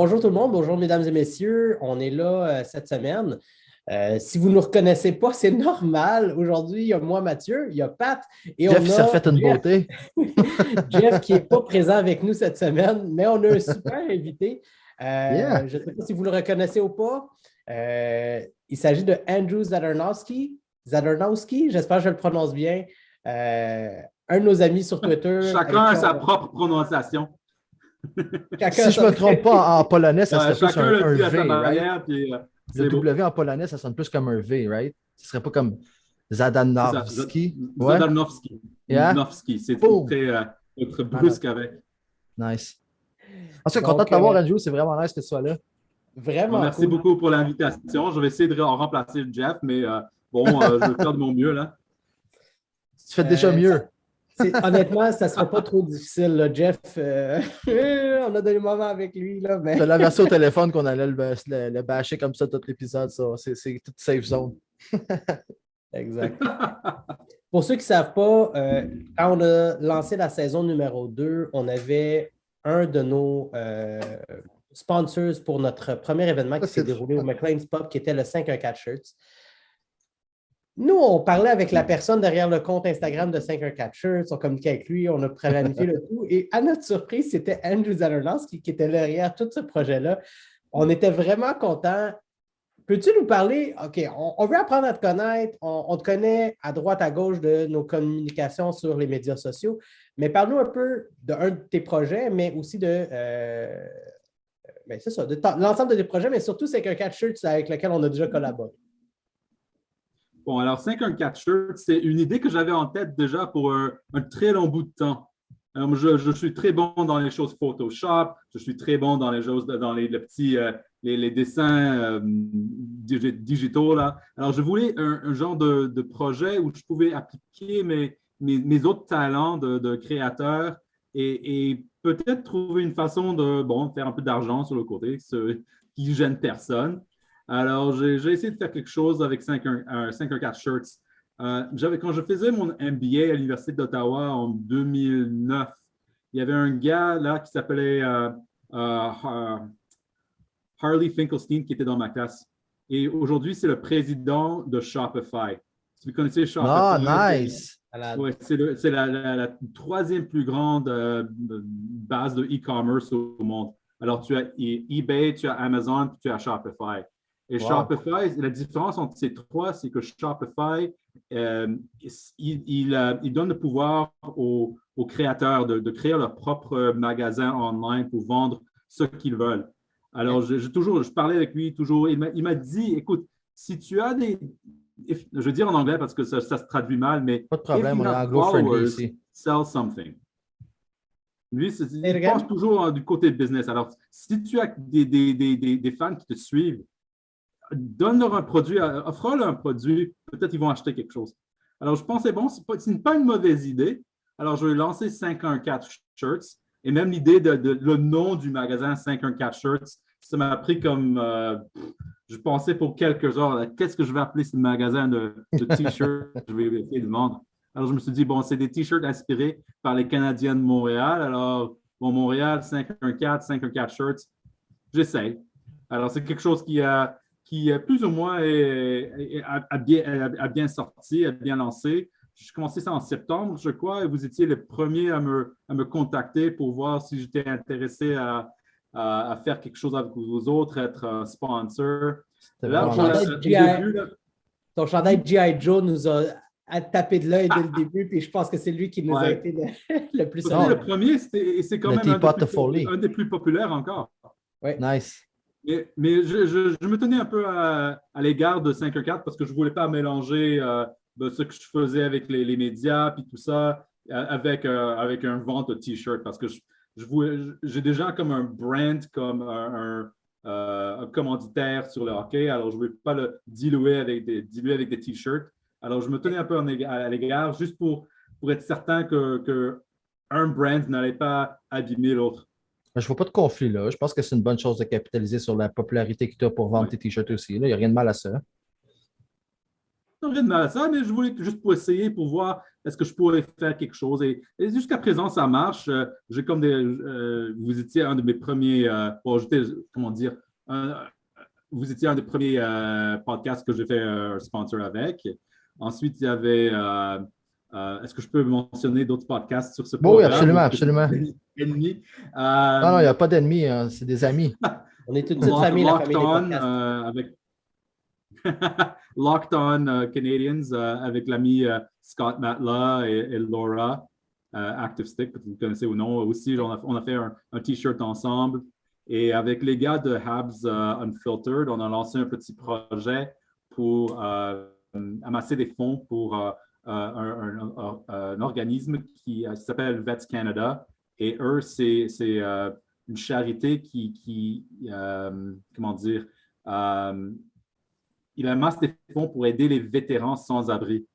Bonjour tout le monde, bonjour mesdames et messieurs. On est là cette semaine. Si vous ne nous reconnaissez pas, c'est normal. Aujourd'hui, il y a moi, Mathieu, il y a Pat et Jeff, on il s'est a refait une Jeff. beauté. Jeff qui n'est pas présent avec nous cette semaine, mais on a un super invité. Yeah. Je ne sais pas si vous le reconnaissez ou pas. Il s'agit de Andrew Zadarnowski. Zadarnowski, j'espère que je le prononce bien. Un de nos amis sur Twitter. Chacun Avec a qui sa on- propre prononciation. Chacun a Si je sa... me trompe pas, en polonais, ça serait plus Chacun le un dit à sa V, right? manière, puis Le c'est beau. W en polonais, ça sonne plus comme un V, right? Ce serait pas comme C'est ça. Zadanovski. Ouais? Zadarnowski. Yeah? Nowski. C'est Boom! très Malade. brusque avec. Nice. En tout cas, content de Donc, t'avoir, Andrew. C'est vraiment nice que tu sois là. Bon, vraiment merci cool. beaucoup pour l'invitation. Je vais essayer de remplacer Jeff, mais je vais faire de mon mieux là. Tu fais déjà mieux. Honnêtement, ça ne sera pas trop difficile, là. Jeff. On a des moments avec lui, là, mais... Tu l'avais versé au téléphone qu'on allait le bâcher comme ça tout l'épisode. Ça. C'est toute safe zone. Exact. Pour ceux qui ne savent pas, quand on a lancé la saison numéro 2, on avait un de nos sponsors pour notre premier événement qui s'est déroulé au McLean's Pub, qui était le 514 Shirts. Nous, on parlait avec la personne derrière le compte Instagram de 514 Shirts, on communiquait avec lui, on a planifié le tout. Et à notre surprise, c'était Andrew Zadarnowski qui était derrière tout ce projet-là. On était vraiment contents. Peux-tu nous parler? OK, on veut apprendre à te connaître. On te connaît à droite, à gauche de nos communications sur les médias sociaux. Mais parle-nous un peu d'un de tes projets, mais aussi c'est ça, de l'ensemble de tes projets, mais surtout 514 Shirts avec lequel on a déjà collaboré. Bon, alors 514 Shirts, c'est une idée que j'avais en tête déjà pour un très long bout de temps. Alors, je suis très bon dans les choses Photoshop, je suis très bon dans les choses, dans les petits les dessins digitaux. Là. Alors, je voulais un genre de projet où je pouvais appliquer mes autres talents de créateur et peut-être trouver une façon de faire un peu d'argent sur le côté qui ne gêne personne. Alors, j'ai essayé de faire quelque chose avec 514 Shirts. Quand je faisais mon MBA à l'Université d'Ottawa en 2009, il y avait un gars là qui s'appelait Harley Finkelstein qui était dans ma classe. Et aujourd'hui, c'est le président de Shopify. Si vous connaissez Shopify, Ah, nice! C'est la troisième plus grande base de e-commerce au monde. Alors, tu as eBay, tu as Amazon, puis tu as Shopify. Et Shopify, la différence entre ces trois, c'est que Shopify, il donne le pouvoir aux créateurs de créer leur propre magasin online pour vendre ce qu'ils veulent. Alors, je parlais avec lui toujours. Il m'a dit, écoute, si tu as je veux dire en anglais parce que ça se traduit mal, mais pas de problème, on est anglo-friendly ici. Sell something. Lui, il pense toujours du côté business. Alors, si tu as des fans qui te suivent, donne-leur un produit, offre-leur un produit, peut-être ils vont acheter quelque chose. Alors, je pensais, bon, ce n'est pas une mauvaise idée. Alors, je vais lancer 514 Shirts et même l'idée le nom du magasin 514 Shirts, ça m'a pris comme, je pensais pour quelques heures, qu'est-ce que je vais appeler ce magasin de T-shirts que je vais essayer de vendre. Alors, je me suis dit, bon, c'est des T-shirts inspirés par les Canadiens de Montréal. Alors, bon, Montréal, 514 Shirts, j'essaie. Alors, c'est quelque chose qui plus ou moins a bien sorti, a bien lancé. J'ai commencé ça en septembre, je crois, et vous étiez les premiers à me contacter pour voir si j'étais intéressé à faire quelque chose avec vous autres, être un sponsor. Là, ton chandail G.I. Joe nous a tapé de l'œil dès le début, puis je pense que c'est lui qui nous a été le plus solide. Le premier, c'est quand même un des plus populaires encore. Oui. Nice. Mais je me tenais un peu à l'égard de 514 parce que je ne voulais pas mélanger ce que je faisais avec les médias puis tout ça avec un vente de T-shirt parce que j'ai déjà comme un brand, comme un commanditaire sur le hockey. Alors, je ne voulais pas le diluer avec des T-shirts. Alors, je me tenais un peu à l'égard juste pour être certain qu'un brand n'allait pas abîmer l'autre. Je ne vois pas de conflit là. Je pense que c'est une bonne chose de capitaliser sur la popularité que tu as pour vendre tes t-shirts aussi. Il n'y a rien de mal à ça. rien de mal à ça, mais je voulais juste pour essayer, pour voir est-ce que je pourrais faire quelque chose. Et jusqu'à présent, ça marche. J'ai comme vous étiez un de mes premiers, comment dire, vous étiez un des premiers podcasts que j'ai fait un sponsor avec. Ensuite, il y avait, est-ce que je peux mentionner d'autres podcasts sur ce Bon, oui, programme? absolument, absolument. Ennemis. Non, il n'y a pas d'ennemis, hein, c'est des amis. On est toute une famille, la famille des podcasts. Avec Locked On Canadians avec l'ami Scott Matla et Laura, Active Stick, peut-être que vous connaissez ou non. Aussi, on a fait un T-shirt ensemble. Et avec les gars de Habs Unfiltered, on a lancé un petit projet pour amasser des fonds pour un organisme qui s'appelle Vets Canada. Et eux, c'est une charité qui comment dire, il amasse des fonds pour aider les vétérans sans abri.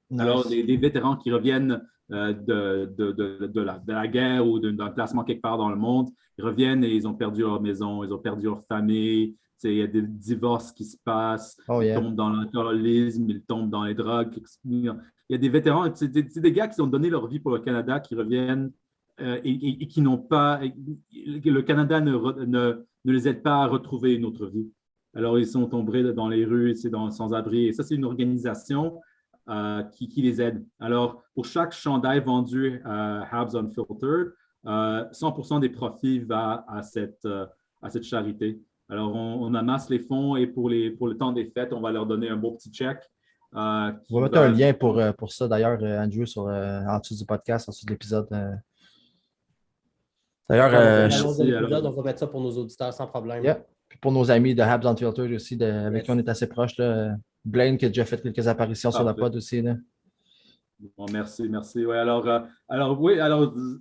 Nice. Alors, des vétérans qui reviennent de la guerre ou d'un placement quelque part dans le monde, ils reviennent et ils ont perdu leur maison, ils ont perdu leur famille. Il y a des divorces qui se passent, ils tombent dans l'alcoolisme, ils tombent dans les drogues. Il y a des vétérans, c'est des gars qui ont donné leur vie pour le Canada, qui reviennent et qui n'ont pas, le Canada ne les aide pas à retrouver une autre vie. Alors, ils sont tombés dans les rues, sans-abri. Et ça, c'est une organisation qui les aide. Alors, pour chaque chandail vendu à Habs Unfiltered, 100% des profits va à cette charité. Alors, on amasse les fonds et pour le temps des fêtes, on va leur donner un beau petit chèque. On va mettre un lien pour ça, d'ailleurs, Andrew, en dessous du podcast, en dessous de l'épisode. D'ailleurs, on va mettre ça pour nos auditeurs sans problème. Yeah. Puis pour nos amis de Habs Unfiltered aussi, avec qui on est assez proches. Blaine qui a déjà fait quelques apparitions sur la pod aussi. Là. Bon, merci. Ouais, alors,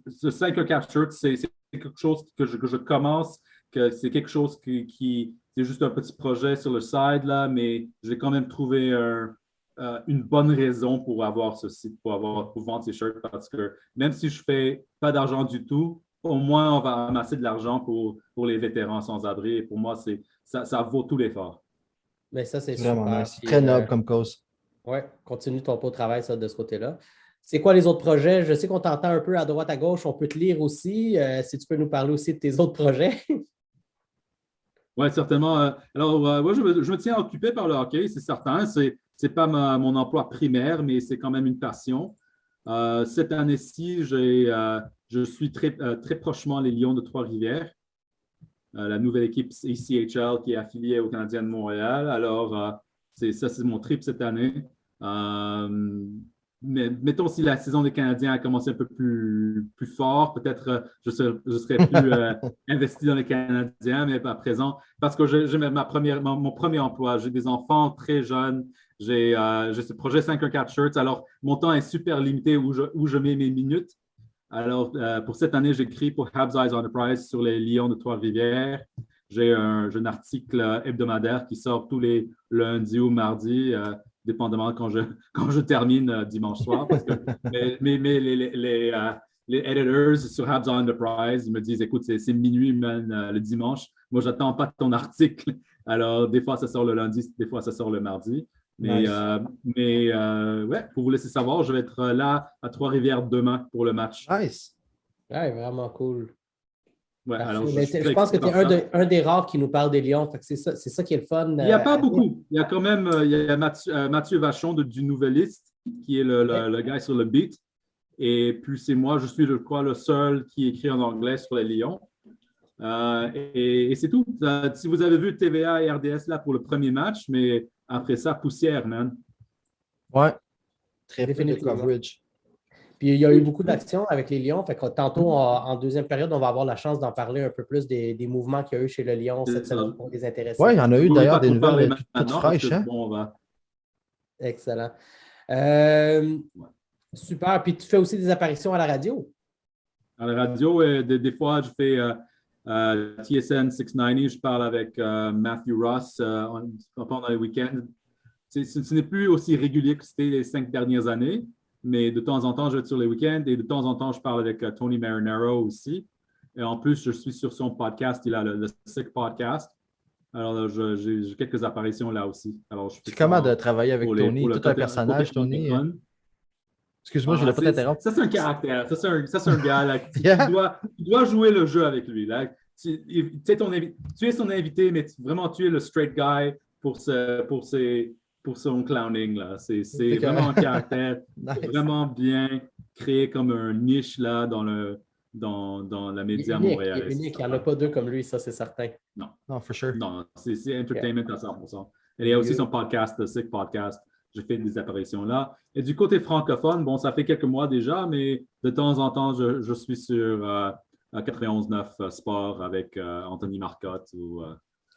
ce 5-4 shirt, c'est quelque chose que je commence, que c'est quelque chose qui c'est juste un petit projet sur le side, là, mais j'ai quand même trouvé une bonne raison pour avoir ce site, pour vendre ces shirts, parce que même si je ne fais pas d'argent du tout, au moins, on va amasser de l'argent pour les vétérans sans-abri. Et pour moi, ça vaut tout l'effort. Mais ça, c'est vraiment super. Nice. Très noble comme cause. Oui, continue ton beau travail ça, de ce côté-là. C'est quoi les autres projets? Je sais qu'on t'entend un peu à droite, à gauche. On peut te lire aussi. Si tu peux nous parler aussi de tes autres projets. Oui, certainement. Alors, moi, je me tiens occupé par le hockey, c'est certain. Ce n'est pas mon emploi primaire, mais c'est quand même une passion. Cette année-ci, je suis très prochement les Lions de Trois-Rivières, la nouvelle équipe ECHL qui est affiliée au Canadien de Montréal. Alors, c'est mon trip cette année. Mais mettons, si la saison des Canadiens a commencé un peu plus fort, peut-être je serais plus investi dans les Canadiens, mais pas à présent, parce que j'ai mon premier emploi. J'ai des enfants très jeunes. J'ai ce projet 5-1-4 Shirts. Alors, mon temps est super limité où je mets mes minutes. Alors, pour cette année, j'écris pour Habs Eyes Enterprise sur les Lions de Trois-Rivières. J'ai un article hebdomadaire qui sort tous les lundis ou mardis, dépendamment quand je termine dimanche soir. Parce que, mais les editors sur Habs Enterprise me disent, écoute, c'est minuit même le dimanche. Moi, je n'attends pas ton article. Alors, des fois, ça sort le lundi, des fois, ça sort le mardi. Mais, nice. Ouais, pour vous laisser savoir, je vais être là à Trois-Rivières demain pour le match. Nice. Ouais, vraiment cool. Ouais, alors, je pense que tu es un des rares qui nous parle des Lions. C'est ça qui est le fun. Il n'y a pas beaucoup. Il y a quand même Mathieu Vachon du Nouvelliste, qui est le gars sur le beat. Et puis, c'est moi, je suis, je crois, le seul qui écrit en anglais sur les Lions. Et c'est tout. Si vous avez vu TVA et RDS là pour le premier match, mais après ça, poussière, man. Ouais. Très peu de coverage. Puis il y a eu beaucoup d'actions avec les Lions. Fait que tantôt, en deuxième période, on va avoir la chance d'en parler un peu plus des mouvements qu'il y a eu chez le Lion cette semaine pour les intéresser. Oui, il y en a eu d'ailleurs des nouvelles toutes fraîches. Hein? Bon, excellent. Super. Puis tu fais aussi des apparitions à la radio. À la radio, des fois, je fais TSN 690. Je parle avec Matthew Ross pendant les week-ends. Ce n'est plus aussi régulier que c'était les 5 dernières années. Mais de temps en temps, je vais sur les week-ends et de temps en temps, je parle avec Tony Marinaro aussi. Et en plus, je suis sur son podcast. Il a le Sick Podcast. Alors, là, j'ai quelques apparitions là aussi. Alors, je fais C'est ça comment de travailler avec Tony? pour le Tout un côté personnage, Tony. francophone. Excuse-moi, je voulais pas t'interrompre. Ça, c'est un caractère. Ça, c'est un gars. Là, Yeah. tu dois jouer le jeu avec lui. Là. Tu es son invité, mais vraiment, tu es le straight guy pour son clowning. Là. C'est vraiment un caractère Nice. vraiment bien créé comme un niche là, dans la média montréalaise. Il est unique. Il n'y en a pas deux comme lui, ça, c'est certain. Non. Non, for sure. Non, c'est entertainment à 100%. Et il y a aussi son podcast, le Sick Podcast. J'ai fait des apparitions là. Et du côté francophone, bon, ça fait quelques mois déjà, mais de temps en temps, je suis sur 91.9 Sport avec Anthony Marcotte.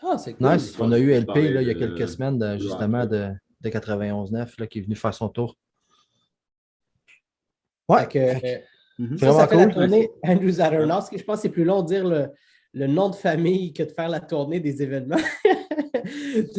Ah, c'est cool. Nice. On a eu LP là, il y a de- quelques semaines, justement, de 91.9 là, qui est venu faire son tour. Ouais. Fait que, Mhm. ça fait Vraiment la cool. tournée Andrew Zadarnowski. Je pense que c'est plus long de dire le nom de famille que de faire la tournée des événements.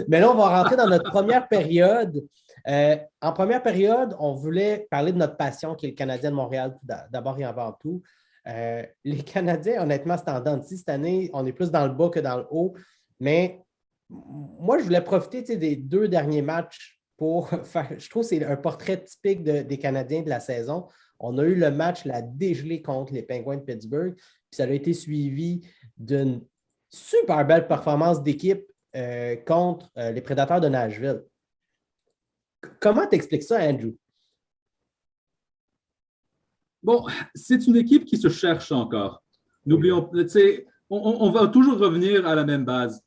Mais là, on va rentrer dans notre première période. En première période, on voulait parler de notre passion qui est le Canadien de Montréal d'abord et avant tout. Les Canadiens, honnêtement, c'est en dents de scie cette année. On est plus dans le bas que dans le haut. Mais moi, je voulais profiter des 2 derniers matchs pour faire. Je trouve que c'est un portrait typique des Canadiens de la saison. On a eu le match, la dégelée contre les Penguins de Pittsburgh. Puis ça a été suivi d'une super belle performance d'équipe contre les Prédateurs de Nashville. Comment t'expliques ça, Andrew? Bon, c'est une équipe qui se cherche encore. N'oublions pas, on va toujours revenir à la même base.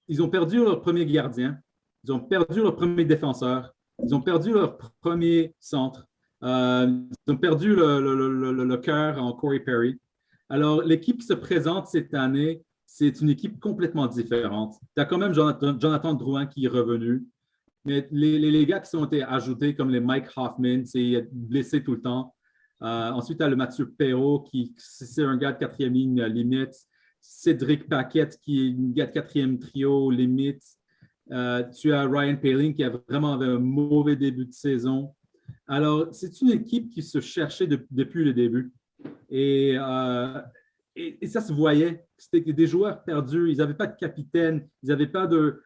Ils ont perdu leur premier gardien, ils ont perdu leur premier défenseur, ils ont perdu leur premier centre, ils ont perdu le cœur en Corey Perry. Alors, l'équipe qui se présente cette année, c'est une équipe complètement différente. Tu as quand même Jonathan Drouin qui est revenu, mais les gars qui sont été ajoutés, comme les Mike Hoffman, c'est blessé tout le temps. Ensuite, tu as le Mathieu Perrault, qui c'est un gars de 4e ligne limite. Cédric Paquette, qui est un gars de 4e trio limite. Tu as Ryan Poehling, qui a vraiment avait un mauvais début de saison. Alors, c'est une équipe qui se cherchait depuis le début. Et ça se voyait. C'était des joueurs perdus. Ils n'avaient pas de capitaine. Ils n'avaient pas de.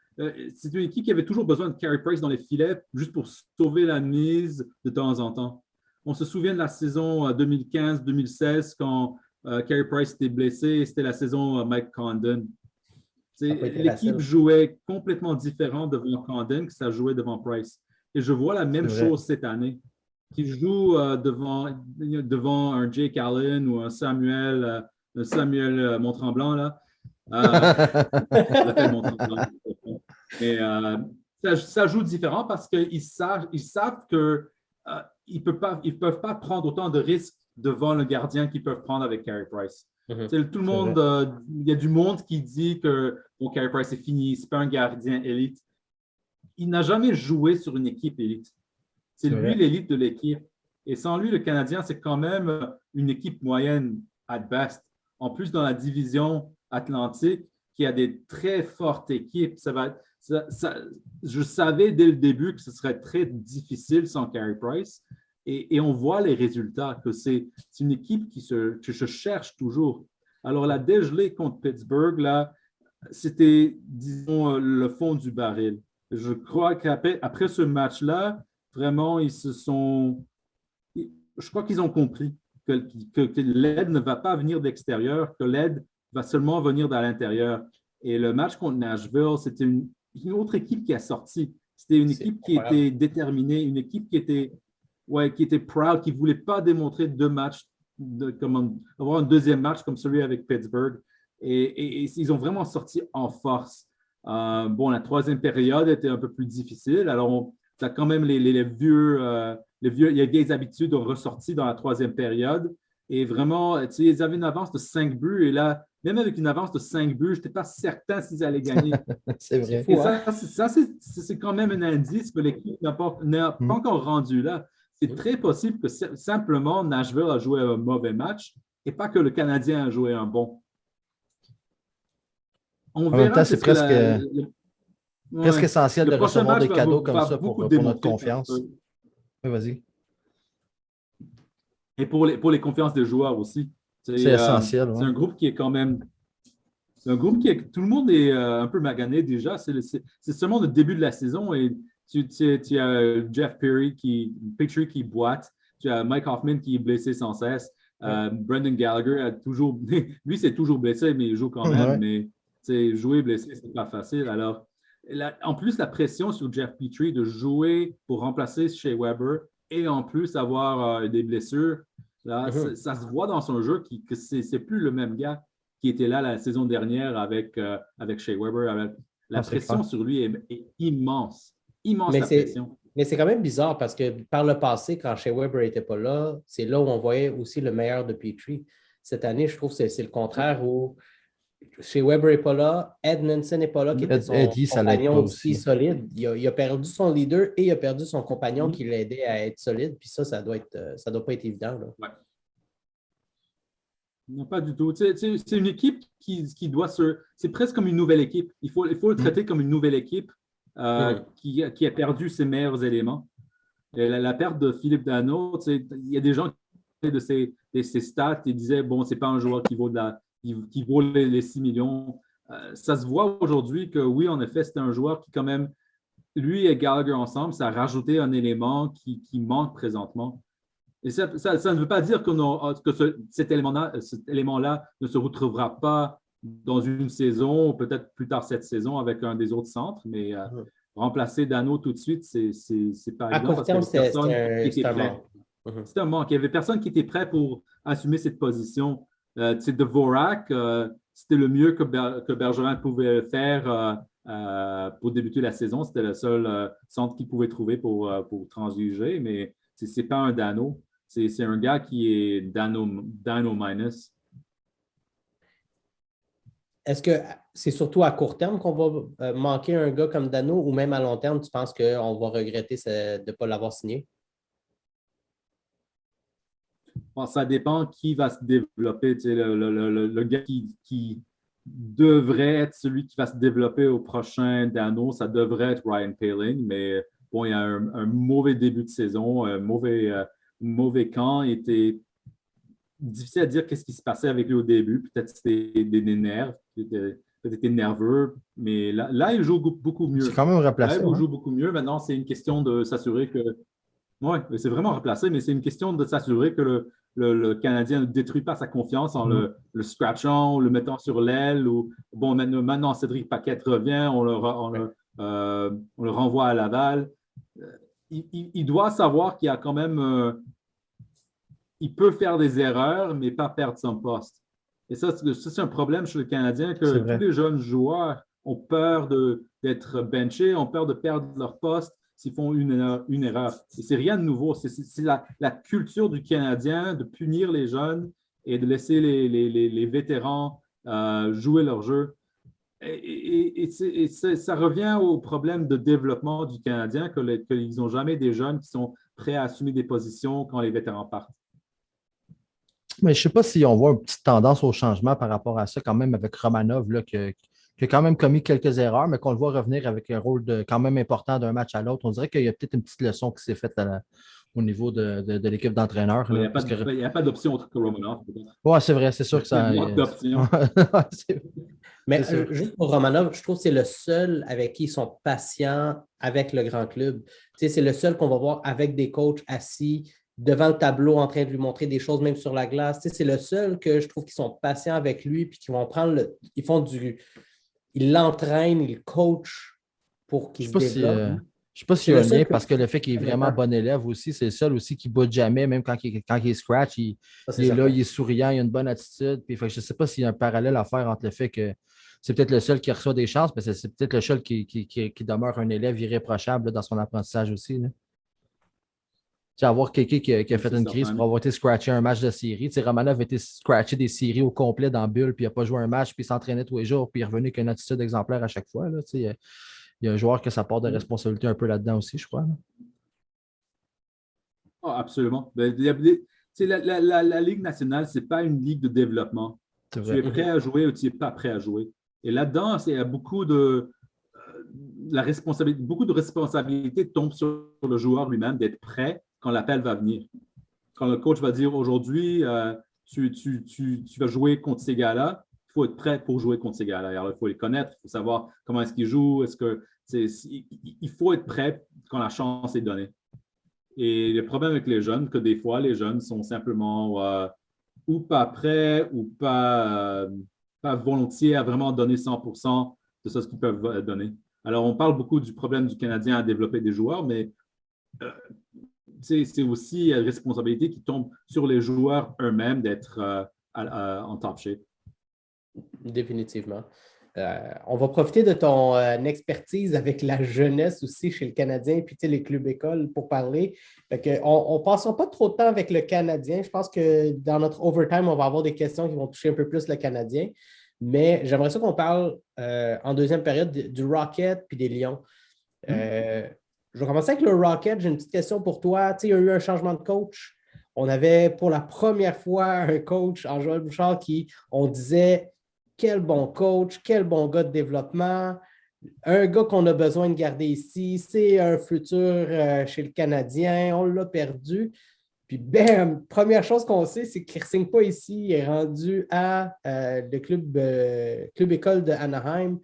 C'est une équipe qui avait toujours besoin de Carey Price dans les filets, juste pour sauver la mise de temps en temps. On se souvient de la saison 2015-2016 quand Carey Price était blessé. C'était la saison Mike Condon. L'équipe jouait complètement différent devant Condon que ça jouait devant Price. Et je vois la même chose cette année. Qui joue devant un Jake Allen ou un Samuel Montremblant. Là. Je l'appelle Montremblant. Mais ça joue différent parce qu'ils savent qu'ils ne peuvent pas prendre autant de risques devant le gardien qu'ils peuvent prendre avec Carey Price. Tout le monde, il y a du monde qui dit que Carey Price est fini, ce n'est pas un gardien élite. Il n'a jamais joué sur une équipe élite. C'est lui l'élite de l'équipe. Et sans lui, le Canadien, c'est quand même une équipe moyenne at best. En plus, dans la division Atlantique, qui a des très fortes équipes, je savais dès le début que ce serait très difficile sans Carey Price. Et on voit les résultats, que c'est une équipe qui se cherche toujours. Alors, la dégelée contre Pittsburgh, là, c'était, disons, le fond du baril. Je crois qu'après ce match-là, vraiment, je crois qu'ils ont compris que l'aide ne va pas venir de l'extérieur, que l'aide va seulement venir de l'intérieur. Et le match contre Nashville, c'était une autre équipe qui a sorti. C'était une équipe qui était déterminée, une équipe qui était proud, qui ne voulait pas démontrer 2 matchs, avoir un deuxième match comme celui avec Pittsburgh. Et ils ont vraiment sorti en force. La 3e période était un peu plus difficile. Alors, tu as quand même les vieilles habitudes ont ressorti dans la 3e période. Et vraiment, ils avaient une avance de 5 buts. Et là, même avec une avance de 5 buts, je n'étais pas certain s'ils allaient gagner. C'est vrai. Et ça, c'est quand même un indice que l'équipe n'a pas encore rendu là. C'est très possible que simplement Nashville a joué un mauvais match et pas que le Canadien a joué un bon. En même temps, c'est presque essentiel de recevoir des cadeaux comme ça pour notre confiance. Oui, vas-y. Et pour les confiances des joueurs aussi. C'est essentiel. C'est un groupe qui est quand même un groupe tout le monde est un peu magané déjà. C'est seulement le début de la saison et tu as Jeff Petrie qui boite. Tu as Mike Hoffman qui est blessé sans cesse. Brendan Gallagher a toujours. Lui, c'est toujours blessé, mais il joue quand même. Mais jouer blessé, c'est pas facile. Alors, en plus, la pression sur Jeff Petrie de jouer pour remplacer Shea Weber et en plus avoir des blessures, là, ça se voit dans son jeu que c'est plus le même gars qui était là la saison dernière avec Shea Weber. La pression sur lui est immense. Immense la pression. Mais c'est quand même bizarre parce que par le passé, quand Shea Weber n'était pas là, c'est là où on voyait aussi le meilleur de Petrie. Cette année, je trouve que c'est le contraire où Shea Weber n'est pas là, Edmondson n'est pas là, qui était son compagnon aussi solide. Il a perdu son leader et il a perdu son compagnon qui l'aidait à être solide. Puis ça doit pas être évident. Là. Ouais. Non, pas du tout. C'est une équipe qui doit se... C'est presque comme une nouvelle équipe. Il faut le traiter comme une nouvelle équipe. Qui a perdu ses meilleurs éléments. Et la perte de Philippe Danault, il y a des gens qui de ses stats et disaient bon, c'est pas un joueur qui vaut les 6 millions. Ça se voit aujourd'hui que oui, en effet, c'était un joueur qui, quand même, lui et Gallagher ensemble, ça a rajouté un élément qui manque présentement. Et ça ne veut pas dire que cet élément-là ne se retrouvera pas dans une saison, ou peut-être plus tard cette saison avec un des autres centres, mais remplacer Danault tout de suite, c'est pas évident. À court terme, c'est un manque. C'est un manque. Il n'y avait personne qui était prêt pour assumer cette position. Dvorak, c'était le mieux que Bergevin pouvait faire pour débuter la saison. C'était le seul centre qu'il pouvait trouver pour transiger, mais ce n'est pas un Danault. C'est un gars qui est Danault minus. Est-ce que c'est surtout à court terme qu'on va manquer un gars comme Danault ou même à long terme, tu penses qu'on va regretter de ne pas l'avoir signé? Bon, ça dépend qui va se développer. Le gars qui devrait être celui qui va se développer au prochain Danault, ça devrait être Ryan Poehling, mais bon, il y a un mauvais début de saison, un mauvais camp. Il était difficile à dire qu'est-ce qui se passait avec lui au début. Peut-être c'était des nerfs, peut-être était nerveux, mais là, il joue beaucoup mieux. C'est quand même replacé. Là, il joue beaucoup mieux. Maintenant, c'est une question de s'assurer que... Oui, c'est vraiment replacé, mais c'est une question de s'assurer que le Canadien ne détruit pas sa confiance en le scratchant, le mettant sur l'aile. Ou bon, maintenant, Cédric Paquette revient, on le renvoie à Laval. Il doit savoir qu'il y a quand même... il peut faire des erreurs, mais pas perdre son poste. Et ça, c'est un problème chez le Canadien, que tous les jeunes joueurs ont peur d'être benchés, ont peur de perdre leur poste s'ils font une erreur. Et c'est rien de nouveau. C'est la culture du Canadien de punir les jeunes et de laisser les vétérans jouer leur jeu. Et ça revient au problème de développement du Canadien, qu'ils n'ont jamais des jeunes qui sont prêts à assumer des positions quand les vétérans partent. Mais je ne sais pas si on voit une petite tendance au changement par rapport à ça, quand même, avec Romanov, là, qui a quand même commis quelques erreurs, mais qu'on le voit revenir avec un rôle quand même important d'un match à l'autre. On dirait qu'il y a peut-être une petite leçon qui s'est faite au niveau de l'équipe d'entraîneurs. Il n'y a pas d'option autre que Romanov. Oui, c'est vrai, c'est sûr que ça. Il y a d'options. Mais juste pour Romanov, je trouve que c'est le seul avec qui ils sont patients avec le grand club. Tu sais, c'est le seul qu'on va voir avec des coachs assis devant le tableau en train de lui montrer des choses, même sur la glace. Tu sais, c'est le seul que je trouve qu'ils sont patients avec lui puis qu'ils vont prendre ils l'entraînent, ils le coachent pour qu'il se développe. Je ne sais pas s'il y a un lien parce que le fait qu'il est vraiment bon élève aussi, c'est le seul aussi qui ne boude jamais, même quand il est scratch, il est là, il est souriant, il a une bonne attitude. Puis, je ne sais pas s'il y a un parallèle à faire entre le fait que c'est peut-être le seul qui reçoit des chances, mais c'est peut-être le seul qui demeure un élève irréprochable là, dans son apprentissage aussi. Là. Avoir quelqu'un qui a fait une crise pour avoir été scratché un match de série. Tu sais, Romanov a été scratché des séries au complet dans Bulle, puis il n'a pas joué un match, puis il s'entraînait tous les jours, puis il est revenu avec une attitude exemplaire à chaque fois. Là, tu sais, il y a un joueur que ça porte de responsabilité un peu là-dedans aussi, je crois. Oh, absolument. La Ligue nationale, ce n'est pas une ligue de développement. Tu es prêt à jouer ou tu n'es pas prêt à jouer. Et là-dedans, il y a beaucoup de responsabilité tombe sur le joueur lui-même d'être prêt quand l'appel va venir. Quand le coach va dire aujourd'hui, tu vas jouer contre ces gars-là, faut être prêt pour jouer contre ces gars-là. Alors, il faut les connaître, il faut savoir comment est-ce qu'ils jouent. Il faut être prêt quand la chance est donnée. Et le problème avec les jeunes, que des fois, les jeunes sont simplement ou pas prêts ou pas volontiers à vraiment donner 100% de ce qu'ils peuvent donner. Alors, on parle beaucoup du problème du Canadien à développer des joueurs, mais c'est aussi une responsabilité qui tombe sur les joueurs eux-mêmes d'être en top shape. Définitivement. On va profiter de ton expertise avec la jeunesse aussi chez le Canadien, puis les clubs écoles pour parler. On ne passera pas trop de temps avec le Canadien. Je pense que dans notre overtime, on va avoir des questions qui vont toucher un peu plus le Canadien. Mais j'aimerais ça qu'on parle en deuxième période du Rocket puis des Lions. Je vais commencer avec le Rocket. J'ai une petite question pour toi. Il y a eu un changement de coach. On avait pour la première fois un coach en Joël Bouchard qui, on disait, quel bon coach, quel bon gars de développement, un gars qu'on a besoin de garder ici, c'est un futur chez le Canadien, on l'a perdu. Puis bam, première chose qu'on sait, c'est qu'il ne signe pas ici, il est rendu à le club école de Anaheim.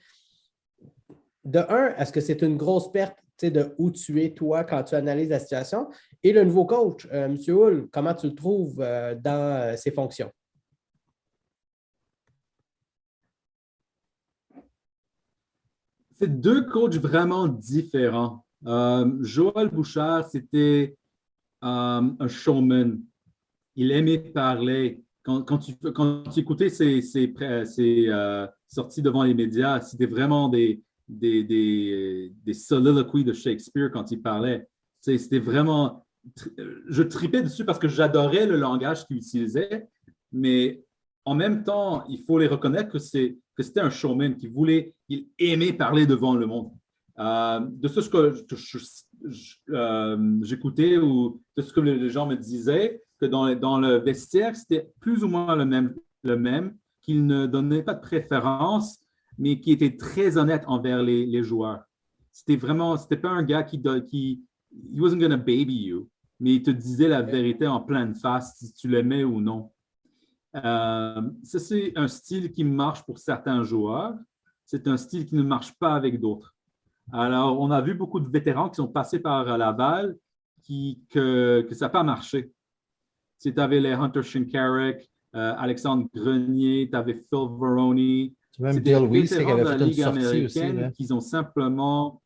De un, est-ce que c'est une grosse perte de où tu es, toi, quand tu analyses la situation? Et le nouveau coach, M. Hull, comment tu le trouves dans ses fonctions? C'est deux coachs vraiment différents. Joël Bouchard, c'était un showman. Il aimait parler. Quand tu écoutais ses sorties devant les médias, c'était vraiment des soliloquies de Shakespeare quand il parlait. C'était vraiment... Je tripais dessus parce que j'adorais le langage qu'il utilisait, mais en même temps, il faut les reconnaître que c'était un showman il aimait parler devant le monde. De ce que j'écoutais ou de ce que les gens me disaient, que dans le vestiaire, c'était plus ou moins le même, qu'il ne donnait pas de préférence, mais qui était très honnête envers les joueurs. C'était pas un gars he wasn't gonna baby you, mais il te disait la vérité en pleine face si tu l'aimais ou non. Ça, c'est un style qui marche pour certains joueurs. C'est un style qui ne marche pas avec d'autres. Alors, on a vu beaucoup de vétérans qui sont passés par Laval que ça n'a pas marché. Tu avais les Hunter Shinkarek, Alexandre Grenier, tu avais Phil Varone. Même Dale Weiss qui avait fait une sortie aussi. Qui ont simplement...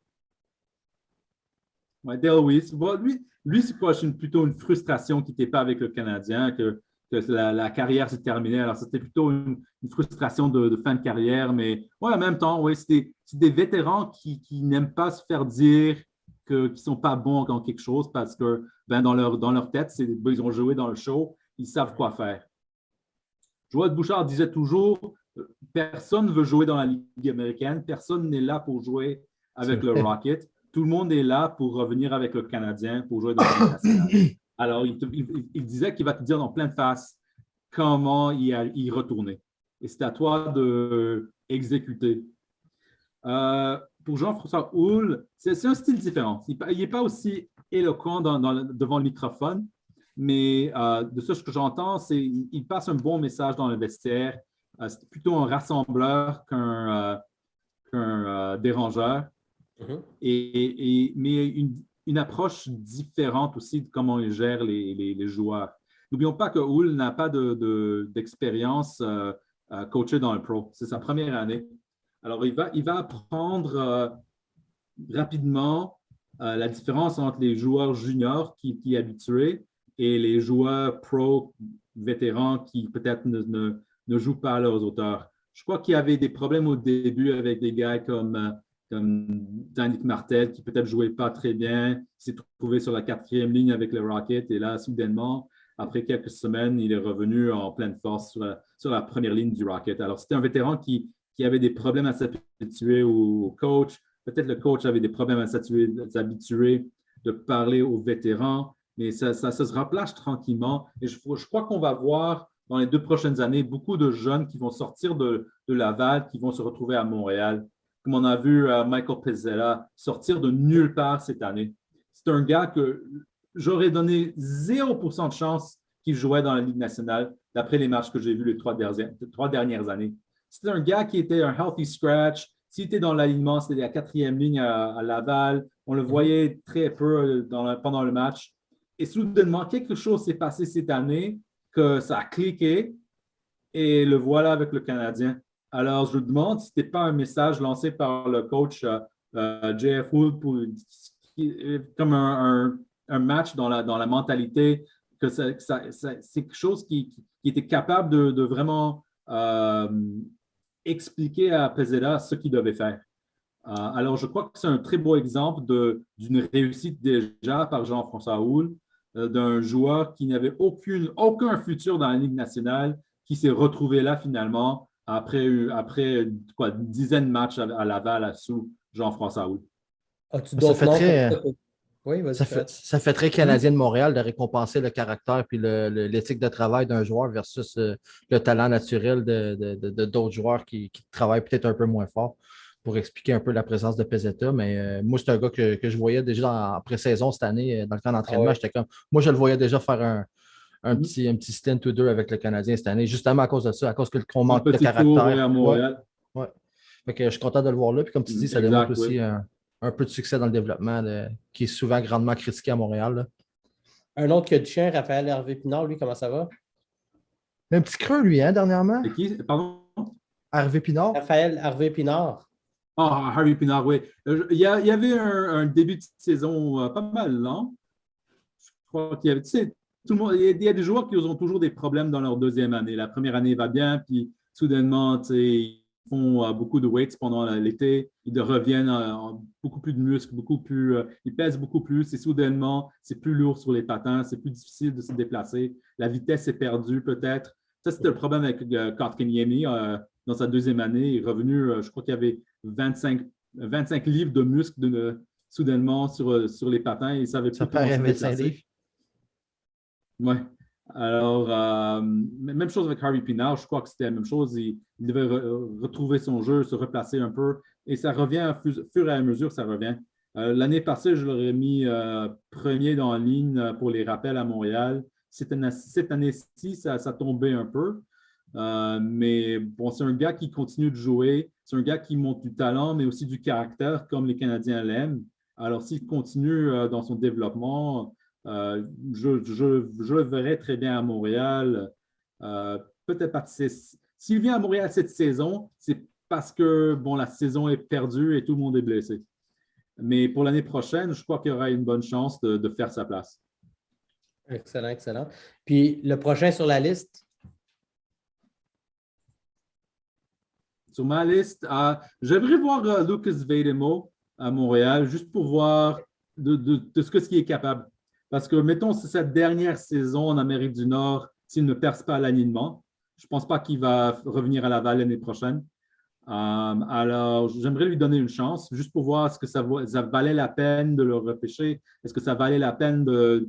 Ouais, Dale Weiss. Bon, lui c'est quoi? Plutôt une frustration qu'il n'était pas avec le Canadien, que la carrière s'est terminée. Alors, c'était plutôt une frustration de fin de carrière. Mais ouais, en même temps, ouais, c'est des vétérans qui n'aiment pas se faire dire qu'ils ne sont pas bons dans quelque chose parce que dans leur tête, ils ont joué dans le show, ils savent quoi faire. Joël Bouchard disait toujours, personne ne veut jouer dans la Ligue américaine, personne n'est là pour jouer avec le Rocket. Tout le monde est là pour revenir avec le Canadien, pour jouer dans la Ligue nationale. Alors, il disait qu'il va te dire dans pleine face comment y retourner. Et c'est à toi d'exécuter. Pour Jean-François Houle, c'est un style différent. Il n'est pas aussi éloquent devant le microphone, mais de ce que j'entends, il passe un bon message dans le vestiaire. C'est plutôt un rassembleur qu'un dérangeur. Mais une approche différente aussi de comment il gère les joueurs. N'oublions pas que Houle n'a pas d'expérience coachée dans le pro. C'est sa première année. Alors, il va apprendre rapidement la différence entre les joueurs juniors qui est habitué et les joueurs pro vétérans qui peut-être ne jouent pas à leurs auteurs. Je crois qu'il y avait des problèmes au début avec des gars comme Danick Martel, qui peut-être ne jouait pas très bien, s'est trouvé sur la 4e ligne avec le Rocket, et là, soudainement, après quelques semaines, il est revenu en pleine force sur la première ligne du Rocket. Alors, c'était un vétéran qui avait des problèmes à s'habituer au coach. Peut-être le coach avait des problèmes à s'habituer de parler aux vétérans, mais ça se remplace tranquillement. Et je crois qu'on va voir dans les 2 prochaines années beaucoup de jeunes qui vont sortir de Laval, qui vont se retrouver à Montréal. Comme on a vu Michael Pezzella sortir de nulle part cette année. C'est un gars que j'aurais donné 0% de chance qu'il jouait dans la Ligue nationale, d'après les matchs que j'ai vus les 3 dernières années. c'était un gars qui était un healthy scratch. S'il était dans l'alignement, c'était la 4e ligne à Laval. On le voyait très peu pendant le match. Et soudainement, quelque chose s'est passé cette année que ça a cliqué et le voilà avec le Canadien. Alors, je me demande si ce n'était pas un message lancé par le coach JF Wood comme un match dans la mentalité, que c'est quelque chose qui était capable de vraiment expliquer à Pezzetta ce qu'il devait faire. Alors, je crois que c'est un très beau exemple d'une réussite déjà par Jean-François Houle, d'un joueur qui n'avait aucun futur dans la Ligue nationale, qui s'est retrouvé là finalement après quoi, une dizaine de matchs à Laval sous Jean-François Houle. As-tu d'autres noms? Oui, ça fait très Canadien de Montréal de récompenser le caractère et l'éthique de travail d'un joueur versus le talent naturel de d'autres joueurs qui travaillent peut-être un peu moins fort, pour expliquer un peu la présence de Pezzetta. Mais moi, c'est un gars que je voyais déjà en pré-saison cette année, dans le camp d'entraînement. J'étais comme, moi, je le voyais déjà faire un petit stint ou deux avec le Canadien cette année, justement à cause de ça, à cause qu'on manque de caractère. Tour, à Montréal. Ouais. Fait que je suis content de le voir là. Puis comme tu dis, ça démontre aussi un peu de succès dans le développement qui est souvent grandement critiqué à Montréal. Là. Un autre que du chien, Raphaël Harvey-Pinard, lui, comment ça va? Un petit creux, lui, hein, dernièrement. C'est qui? Pardon? Harvey-Pinard. Raphaël Harvey-Pinard. Ah, Harvey Pinard, oui. Il y avait un début de saison pas mal lent. Je crois qu'il y avait, tu sais, tout le monde, il y a des joueurs qui ont toujours des problèmes dans leur deuxième année. La première année va bien, puis soudainement, tu sais, ils font beaucoup de weights pendant l'été. Ils reviennent beaucoup plus de muscles, ils pèsent beaucoup plus. Et soudainement, c'est plus lourd sur les patins, c'est plus difficile de se déplacer. La vitesse est perdue peut-être. Ça, c'était le problème avec Kotkaniemi. Dans sa deuxième année, il est revenu, je crois qu'il y avait 25 livres de muscles soudainement sur les patins et il ne savait plus comment se déplacer. Oui. Alors, même chose avec Harvey Pinard, je crois que c'était la même chose. Il devait retrouver son jeu, se replacer un peu et ça revient au fur et à mesure, ça revient. L'année passée, je l'aurais mis premier dans la ligne pour les rappels à Montréal. Cette année-ci, ça tombait un peu. Mais bon, c'est un gars qui continue de jouer. C'est un gars qui montre du talent, mais aussi du caractère, comme les Canadiens l'aiment. Alors, s'il continue dans son développement, je le verrai très bien à Montréal. Peut-être pas. S'il vient à Montréal cette saison, c'est parce que bon, la saison est perdue et tout le monde est blessé. Mais pour l'année prochaine, je crois qu'il y aura une bonne chance de faire sa place. Excellent, excellent. Puis le prochain sur la liste? Sur ma liste, j'aimerais voir Lucas Vejdemo à Montréal, juste pour voir de ce qu'il est capable. Parce que, mettons, c'est sa dernière saison en Amérique du Nord, s'il ne perce pas l'alignement, je ne pense pas qu'il va revenir à Laval l'année prochaine. Alors, j'aimerais lui donner une chance, juste pour voir est-ce que ça valait la peine de le repêcher, est-ce que ça valait la peine de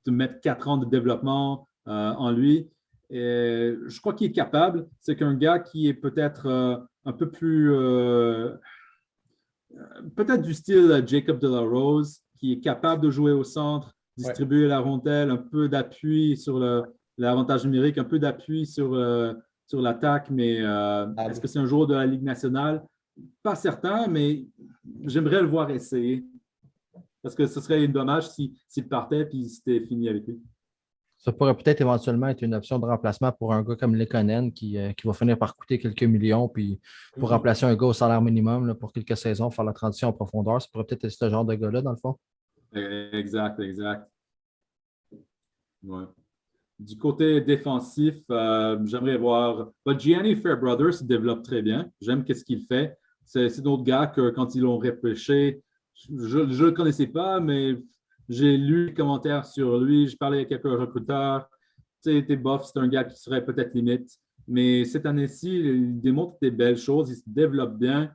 mettre 4 ans de développement en lui. Et je crois qu'il est capable. C'est qu'un gars qui est peut-être un peu plus, peut-être du style Jacob Delarose, qui est capable de jouer au centre, distribuer la rondelle, un peu d'appui sur l'avantage numérique, un peu d'appui sur l'attaque, mais est-ce que c'est un joueur de la Ligue nationale? Pas certain, mais j'aimerais le voir essayer. Parce que ce serait dommage s'il partait et c'était fini avec lui. Ça pourrait peut-être éventuellement être une option de remplacement pour un gars comme Lekonen qui va finir par coûter quelques millions, puis pour remplacer un gars au salaire minimum là, pour quelques saisons, faire la transition en profondeur. Ça pourrait peut-être être ce genre de gars-là, dans le fond. Exact. Ouais. Du côté défensif, j'aimerais voir. Gianni Fairbrother se développe très bien. J'aime ce qu'il fait. C'est d'autres gars que quand ils l'ont repêché, je ne le connaissais pas, mais j'ai lu les commentaires sur lui. Je parlais avec quelques recruteurs. Tu sais, il était bof, c'est un gars qui serait peut-être limite. Mais cette année-ci, il démontre des belles choses. Il se développe bien.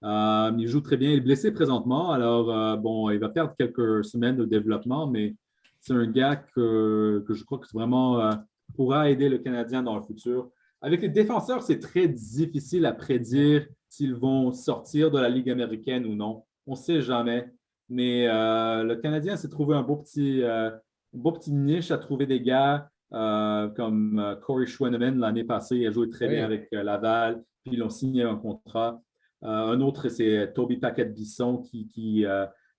Il joue très bien. Il est blessé présentement. Alors, bon, il va perdre quelques semaines de développement, mais c'est un gars que je crois que vraiment pourra aider le Canadien dans le futur. Avec les défenseurs, c'est très difficile à prédire s'ils vont sortir de la Ligue américaine ou non. On ne sait jamais. Mais le Canadien s'est trouvé un beau petit niche à trouver des gars comme Corey Schwinneman l'année passée. Il a joué très bien avec Laval, puis ils ont signé un contrat. Un autre, c'est Toby Paquette-Bisson qui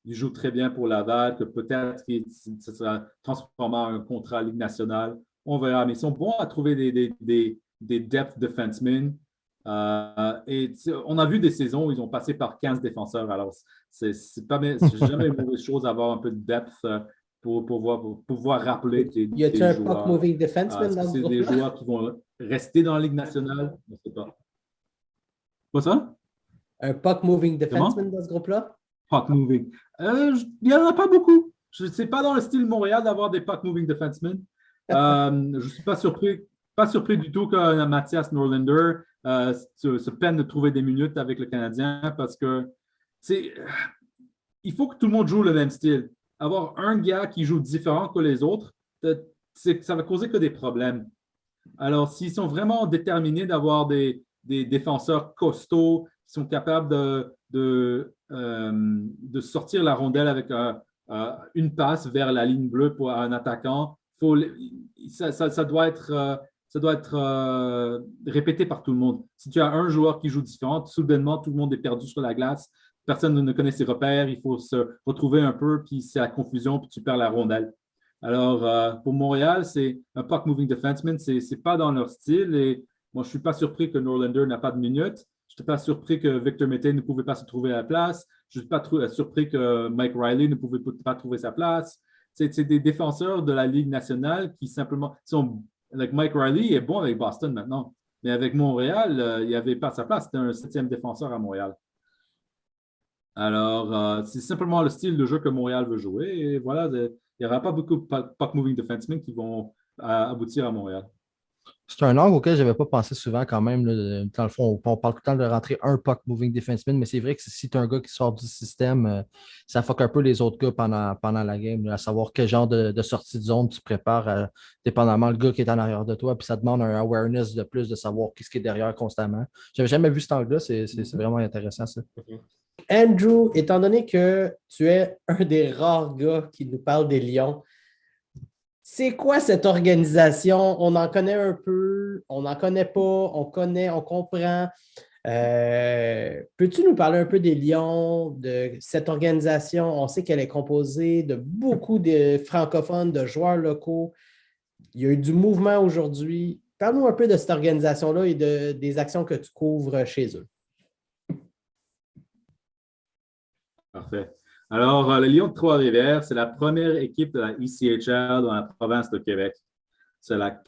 joue très bien pour Laval, que peut-être ça sera transformé en un contrat Ligue nationale. On verra, mais ils sont bons à trouver des depth defensemen. Et on a vu des saisons où ils ont passé par 15 défenseurs. Alors, c'est jamais une mauvaise chose d'avoir un peu de depth pour pouvoir rappeler des y a-t-il un joueurs. puck-moving defenseman dans ce c'est groupe-là? des joueurs qui vont rester dans la Ligue nationale. Je ne sais pas. Quoi ça? Un puck-moving defenseman dans ce groupe-là? Puck-moving. Il n'y en a pas beaucoup. Je ne sais pas dans le style Montréal d'avoir des puck-moving defensemen. Je ne suis pas surpris du tout que Mathias Norlinder se peine de trouver des minutes avec le Canadien parce que il faut que tout le monde joue le même style. Avoir un gars qui joue différent que les autres, ça va causer que des problèmes. Alors, s'ils sont vraiment déterminés d'avoir des défenseurs costauds qui sont capables de sortir la rondelle avec une passe vers la ligne bleue pour un attaquant, ça doit être répété par tout le monde. Si tu as un joueur qui joue différent, soudainement, tout le monde est perdu sur la glace. Personne ne connaît ses repères. Il faut se retrouver un peu, puis c'est la confusion, puis tu perds la rondelle. Alors, pour Montréal, c'est un puck-moving defenseman. Ce n'est pas dans leur style. Et moi, je ne suis pas surpris que Norlinder n'a pas de minutes. Je ne suis pas surpris que Victor Mété ne pouvait pas se trouver à la place. Je ne suis pas surpris que Mike Riley ne pouvait pas trouver sa place. C'est des défenseurs de la Ligue nationale qui simplement sont. Mike Riley est bon avec Boston maintenant. Mais avec Montréal, il n'avait pas sa place. C'était un 7e défenseur à Montréal. Alors, c'est simplement le style de jeu que Montréal veut jouer. Et voilà, il n'y aura pas beaucoup de puck-moving defensemen qui vont aboutir à Montréal. C'est un angle auquel je n'avais pas pensé souvent quand même. Là. Dans le fond, on parle tout le temps de rentrer un puck-moving defenseman, mais c'est vrai que si tu as un gars qui sort du système, ça fuck un peu les autres gars pendant la game, là, à savoir quel genre de sortie de zone tu prépares, dépendamment le gars qui est en arrière de toi, puis ça demande un awareness de plus de savoir qui est derrière constamment. Je n'avais jamais vu cet angle-là, c'est vraiment intéressant ça. Andrew, étant donné que tu es un des rares gars qui nous parle des Lions, c'est quoi cette organisation? On en connaît un peu, on n'en connaît pas, on connaît, on comprend. Peux-tu nous parler un peu des Lions, de cette organisation? On sait qu'elle est composée de beaucoup de francophones, de joueurs locaux. Il y a eu du mouvement aujourd'hui. Parle-nous un peu de cette organisation-là et des actions que tu couvres chez eux. Parfait. Alors, le Lions de Trois-Rivières, c'est la première équipe de la ECHL dans la province de Québec. C'est la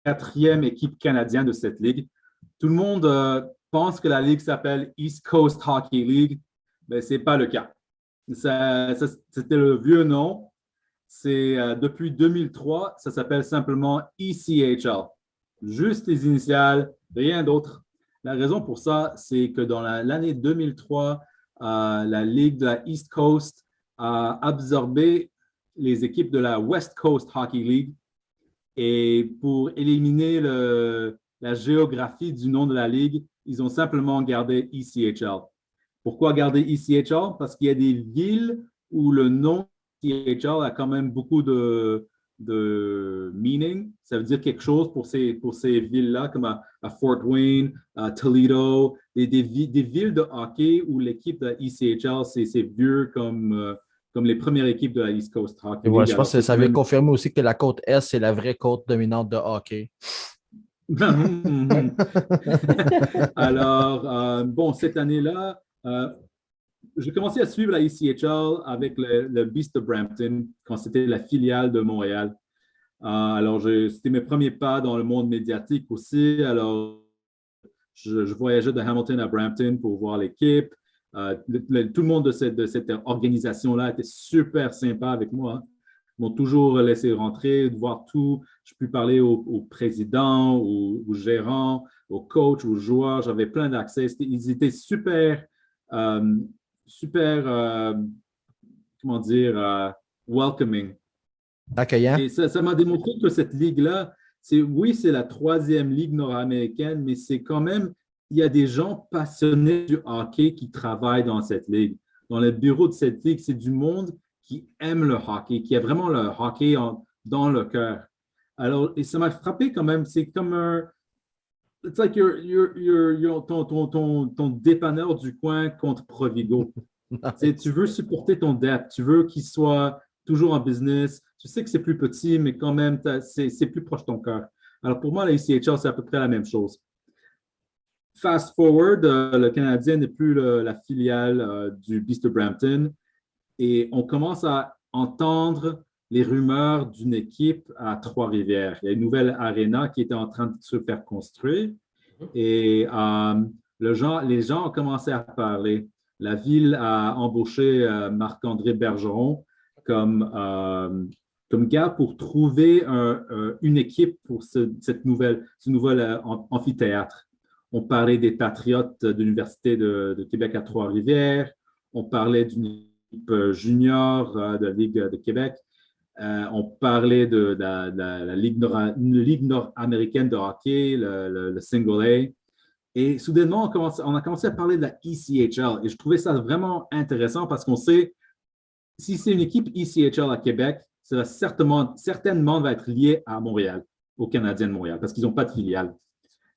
4e équipe canadienne de cette ligue. Tout le monde pense que la ligue s'appelle East Coast Hockey League, mais ce n'est pas le cas. C'était le vieux nom. Depuis 2003, ça s'appelle simplement ECHL. Juste les initiales, rien d'autre. La raison pour ça, c'est que dans l'année 2003, la Ligue de la East Coast a absorbé les équipes de la West Coast Hockey League. Et pour éliminer la géographie du nom de la Ligue, ils ont simplement gardé ECHL. Pourquoi garder ECHL? Parce qu'il y a des villes où le nom ECHL a quand même beaucoup de meaning. Ça veut dire quelque chose pour ces villes-là, comme à Fort Wayne, à Toledo, des villes de hockey où l'équipe de ECHL, c'est vieux comme les premières équipes de la East Coast Hockey. Ouais, je pense que ça vient confirmer aussi que la côte Est, c'est la vraie côte dominante de hockey. Alors, bon, cette année-là, j'ai commencé à suivre la ECHL avec le Beast de Brampton quand c'était la filiale de Montréal. Alors, c'était mes premiers pas dans le monde médiatique aussi. Alors, je voyageais de Hamilton à Brampton pour voir l'équipe. Tout le monde de cette organisation-là était super sympa avec moi. Ils m'ont toujours laissé rentrer, voir tout. Je peux parler au président, au gérant, au coach, aux joueurs. J'avais plein d'accès. Ils étaient super comment dire, welcoming. Accueillant. Et ça m'a démontré que cette ligue-là, c'est la 3e ligue nord-américaine, mais c'est quand même, il y a des gens passionnés du hockey qui travaillent dans cette ligue. Dans le bureau de cette ligue, c'est du monde qui aime le hockey, qui a vraiment le hockey dans le cœur. Alors, et ça m'a frappé quand même. C'est comme un. It's like ton dépanneur du coin contre Provigo. Tu veux supporter ton dep, tu veux qu'il soit toujours en business. Tu sais que c'est plus petit, mais quand même, c'est plus proche de ton cœur. Alors pour moi, la ECHL, c'est à peu près la même chose. Fast forward, le Canadien n'est plus la filiale du Beast of Brampton et on commence à entendre les rumeurs d'une équipe à Trois-Rivières. Il y a une nouvelle aréna qui était en train de se faire construire et les gens ont commencé à parler. La ville a embauché Marc-André Bergeron comme gars pour trouver une équipe pour ce nouvel amphithéâtre. On parlait des Patriotes de l'Université de Québec à Trois-Rivières. On parlait d'une équipe junior de la Ligue de Québec. On parlait de la Ligue nord-américaine de hockey, le Single A. Et soudainement, on a commencé à parler de la ECHL. Et je trouvais ça vraiment intéressant parce qu'on sait, si c'est une équipe ECHL à Québec, ça va certainement va être lié à Montréal, aux Canadiens de Montréal, parce qu'ils n'ont pas de filiale.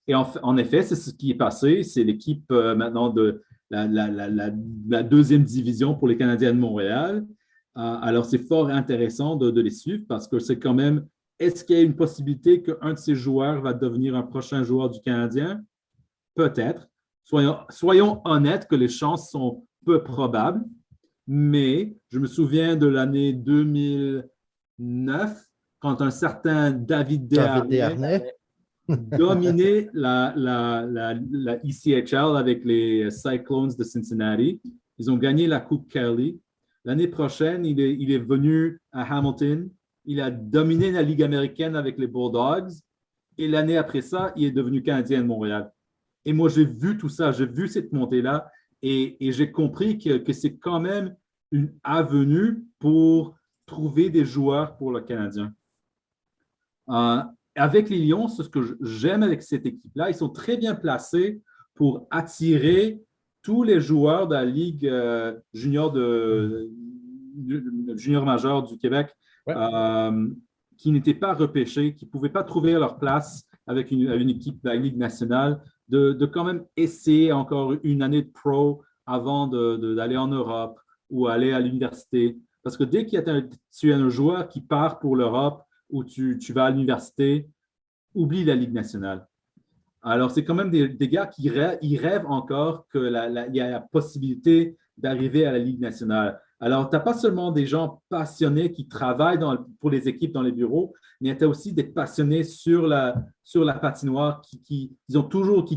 Et en effet, c'est ce qui est passé. C'est l'équipe maintenant de la deuxième division pour les Canadiens de Montréal. Alors, c'est fort intéressant de les suivre parce que c'est quand même, est-ce qu'il y a une possibilité qu'un de ces joueurs va devenir un prochain joueur du Canadien? Peut-être. Soyons honnêtes que les chances sont peu probables, mais je me souviens de l'année 2009, quand un certain David Desharnais dominait la ECHL avec les Cyclones de Cincinnati. Ils ont gagné la Coupe Kelly. L'année prochaine, il est venu à Hamilton. Il a dominé la Ligue américaine avec les Bulldogs. Et l'année après ça, il est devenu Canadien de Montréal. Et moi, j'ai vu tout ça, j'ai vu cette montée-là et j'ai compris que c'est quand même une avenue pour trouver des joueurs pour le Canadien. Avec les Lions, ce que j'aime avec cette équipe-là, ils sont très bien placés pour attirer tous les joueurs de la Ligue junior majeure du Québec qui n'étaient pas repêchés, qui ne pouvaient pas trouver leur place avec une équipe de la Ligue nationale, de quand même essayer encore une année de pro avant d'aller en Europe ou aller à l'université. Parce que dès que tu es un joueur qui part pour l'Europe ou tu vas à l'université, oublie la Ligue nationale. Alors, c'est quand même des gars qui rêvent encore qu'il y a la possibilité d'arriver à la Ligue nationale. Alors, tu n'as pas seulement des gens passionnés qui travaillent pour les équipes dans les bureaux, mais tu as aussi des passionnés sur la patinoire qui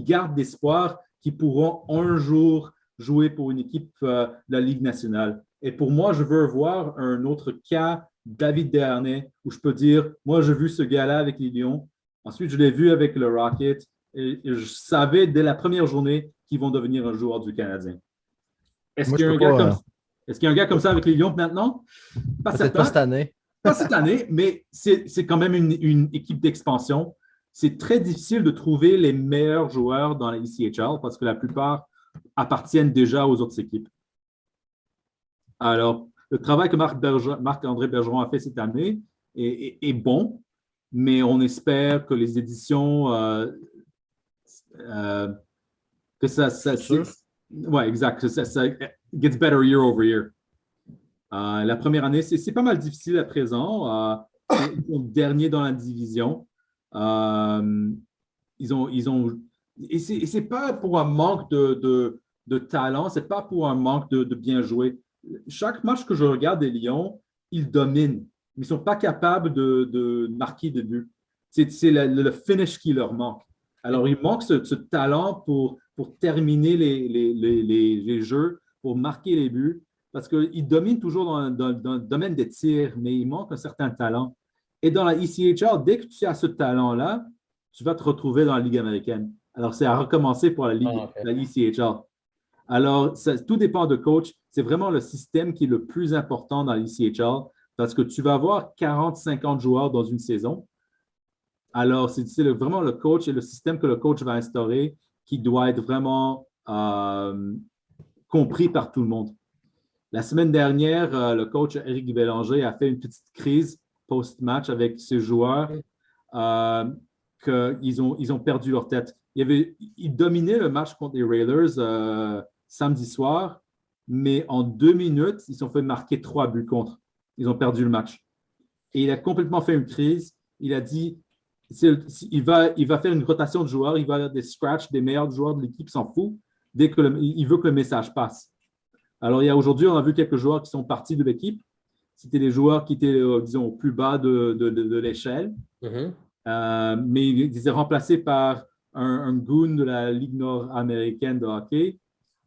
gardent d'espoir, qui pourront un jour jouer pour une équipe de la Ligue nationale. Et pour moi, je veux voir un autre cas, David Desharnais, où je peux dire, moi, j'ai vu ce gars-là avec les Lions. Ensuite, je l'ai vu avec le Rocket. Et je savais dès la première journée qu'ils vont devenir un joueur du Canadien. Est-ce qu'il y a un gars comme ça avec les Lions maintenant? Pas cette année. Pas cette année, mais c'est quand même une équipe d'expansion. C'est très difficile de trouver les meilleurs joueurs dans la ECHL parce que la plupart appartiennent déjà aux autres équipes. Alors, le travail que Marc-André Bergeron a fait cette année est bon, mais on espère que les éditions que ça ouais, exact. Ça gets better year over year. La première année, c'est pas mal difficile à présent. Ils sont derniers dans la division. Et c'est pas pour un manque de talent, c'est pas pour un manque de bien jouer. Chaque match que je regarde des Lions, ils dominent, mais ils sont pas capables de marquer de but. C'est le finish qui leur manque. Alors, il manque ce talent pour terminer les jeux, pour marquer les buts, parce qu'ils dominent toujours dans le domaine des tirs, mais il manque un certain talent. Et dans la ECHL, dès que tu as ce talent-là, tu vas te retrouver dans la Ligue américaine. Alors, c'est à recommencer pour la ECHL. Alors, tout dépend de coach. C'est vraiment le système qui est le plus important dans la ECHL, parce que tu vas avoir 40-50 joueurs dans une saison. Alors, c'est vraiment le coach et le système que le coach va instaurer qui doit être vraiment compris par tout le monde. La semaine dernière, le coach Éric Bélanger a fait une petite crise post-match avec ses joueurs qu'ils ont perdu leur tête. Ils dominaient le match contre les Raiders samedi soir, mais en 2 minutes, ils se sont fait marquer 3 buts contre. Ils ont perdu le match. Et il a complètement fait une crise. Il a dit il va faire une rotation de joueurs, il va avoir des scratchs des meilleurs joueurs de l'équipe, il s'en fout, il veut que le message passe. Alors, aujourd'hui, on a vu quelques joueurs qui sont partis de l'équipe. C'était des joueurs qui étaient, disons, au plus bas de l'échelle. Mais ils étaient remplacés par un goon de la Ligue nord-américaine de hockey.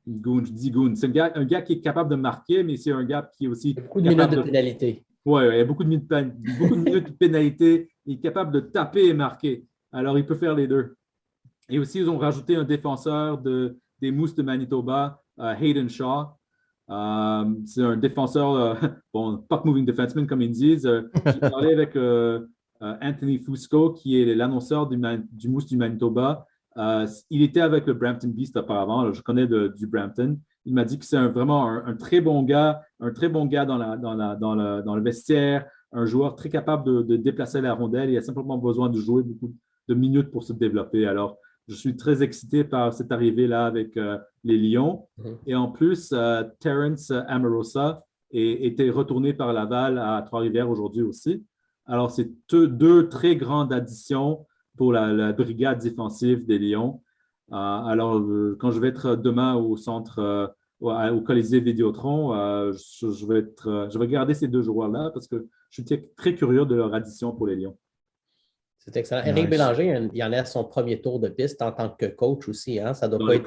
Goon, je dis goon. C'est un gars qui est capable de marquer, mais c'est un gars qui est aussi. Beaucoup de minutes de pénalité. Oui, il y a beaucoup de minutes de pénalité. Il est capable de taper et marquer. Alors, il peut faire les deux. Et aussi, ils ont rajouté un défenseur des Moose de Manitoba, Hayden Shaw. C'est un défenseur, puck-moving defenseman, comme ils disent. J'ai parlé avec Anthony Fusco, qui est l'annonceur du Moose du Manitoba. Il était avec le Brampton Beast auparavant. Alors, je connais du Brampton. Il m'a dit que c'est vraiment un très bon gars, dans le vestiaire, un joueur très capable de déplacer la rondelle. Il a simplement besoin de jouer beaucoup de minutes pour se développer. Alors, je suis très excité par cette arrivée-là avec les Lions. Et en plus, Terrence Amorosa était retourné par Laval à Trois-Rivières aujourd'hui aussi. Alors, c'est deux très grandes additions pour la brigade défensive des Lions. Alors, quand je vais être demain au centre, au Colisée Vidéotron, je vais regarder ces 2 joueurs-là parce que je suis très curieux de leur addition pour les Lions. C'est excellent. Éric Bélanger, il en est à son premier tour de piste en tant que coach aussi. Hein? Ça ne doit pas être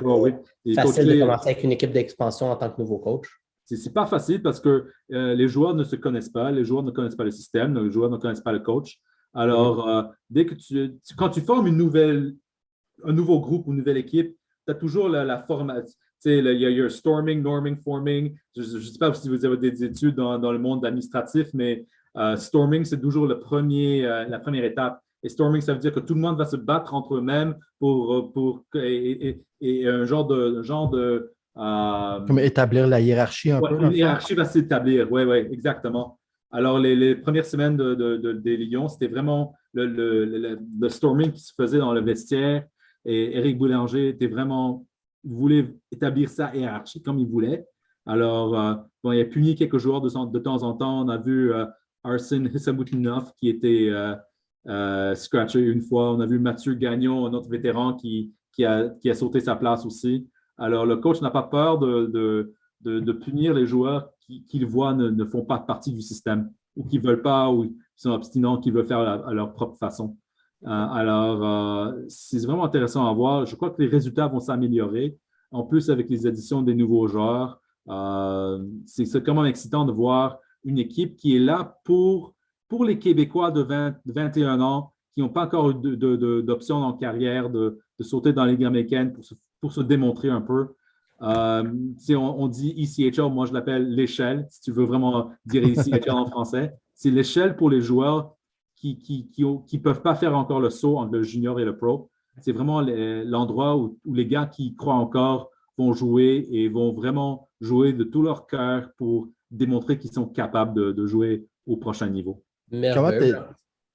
facile de commencer avec une équipe d'expansion en tant que nouveau coach. C'est pas facile parce que les joueurs ne se connaissent pas, les joueurs ne connaissent pas le système, les joueurs ne connaissent pas le coach. Alors, dès que quand tu formes un nouveau groupe ou une nouvelle équipe, tu as toujours la formation. Il y a storming, norming, forming. Je ne sais pas si vous avez des études dans le monde administratif, mais storming, c'est toujours la première étape. Et storming, ça veut dire que tout le monde va se battre entre eux-mêmes et un genre de comme établir la hiérarchie un peu. La hiérarchie va s'établir, oui, exactement. Alors, les premières semaines des Lions, c'était vraiment le storming qui se faisait dans le vestiaire. Et Éric Bélanger voulait établir sa hiérarchie comme il voulait. Alors, il a puni quelques joueurs de temps en temps. On a vu Arsen Hissamutinov qui était scratché une fois. On a vu Mathieu Gagnon, un autre vétéran qui a sauté sa place aussi. Alors, le coach n'a pas peur de punir les joueurs qu'il voit ne font pas partie du système ou qui ne veulent pas ou qui sont obstinants, qui veulent faire à leur propre façon. Alors, c'est vraiment intéressant à voir. Je crois que les résultats vont s'améliorer. En plus, avec les additions des nouveaux joueurs, c'est quand même excitant de voir une équipe qui est là pour les Québécois de 21 ans qui n'ont pas encore eu d'option en carrière de sauter dans la Ligue américaine pour se démontrer un peu. On dit ECHL, moi je l'appelle l'échelle, si tu veux vraiment dire ECHL en français. C'est l'échelle pour les joueurs qui ne peuvent pas faire encore le saut entre le junior et le pro. C'est vraiment l'endroit où les gars qui croient encore vont jouer et vont vraiment jouer de tout leur cœur pour démontrer qu'ils sont capables de jouer au prochain niveau.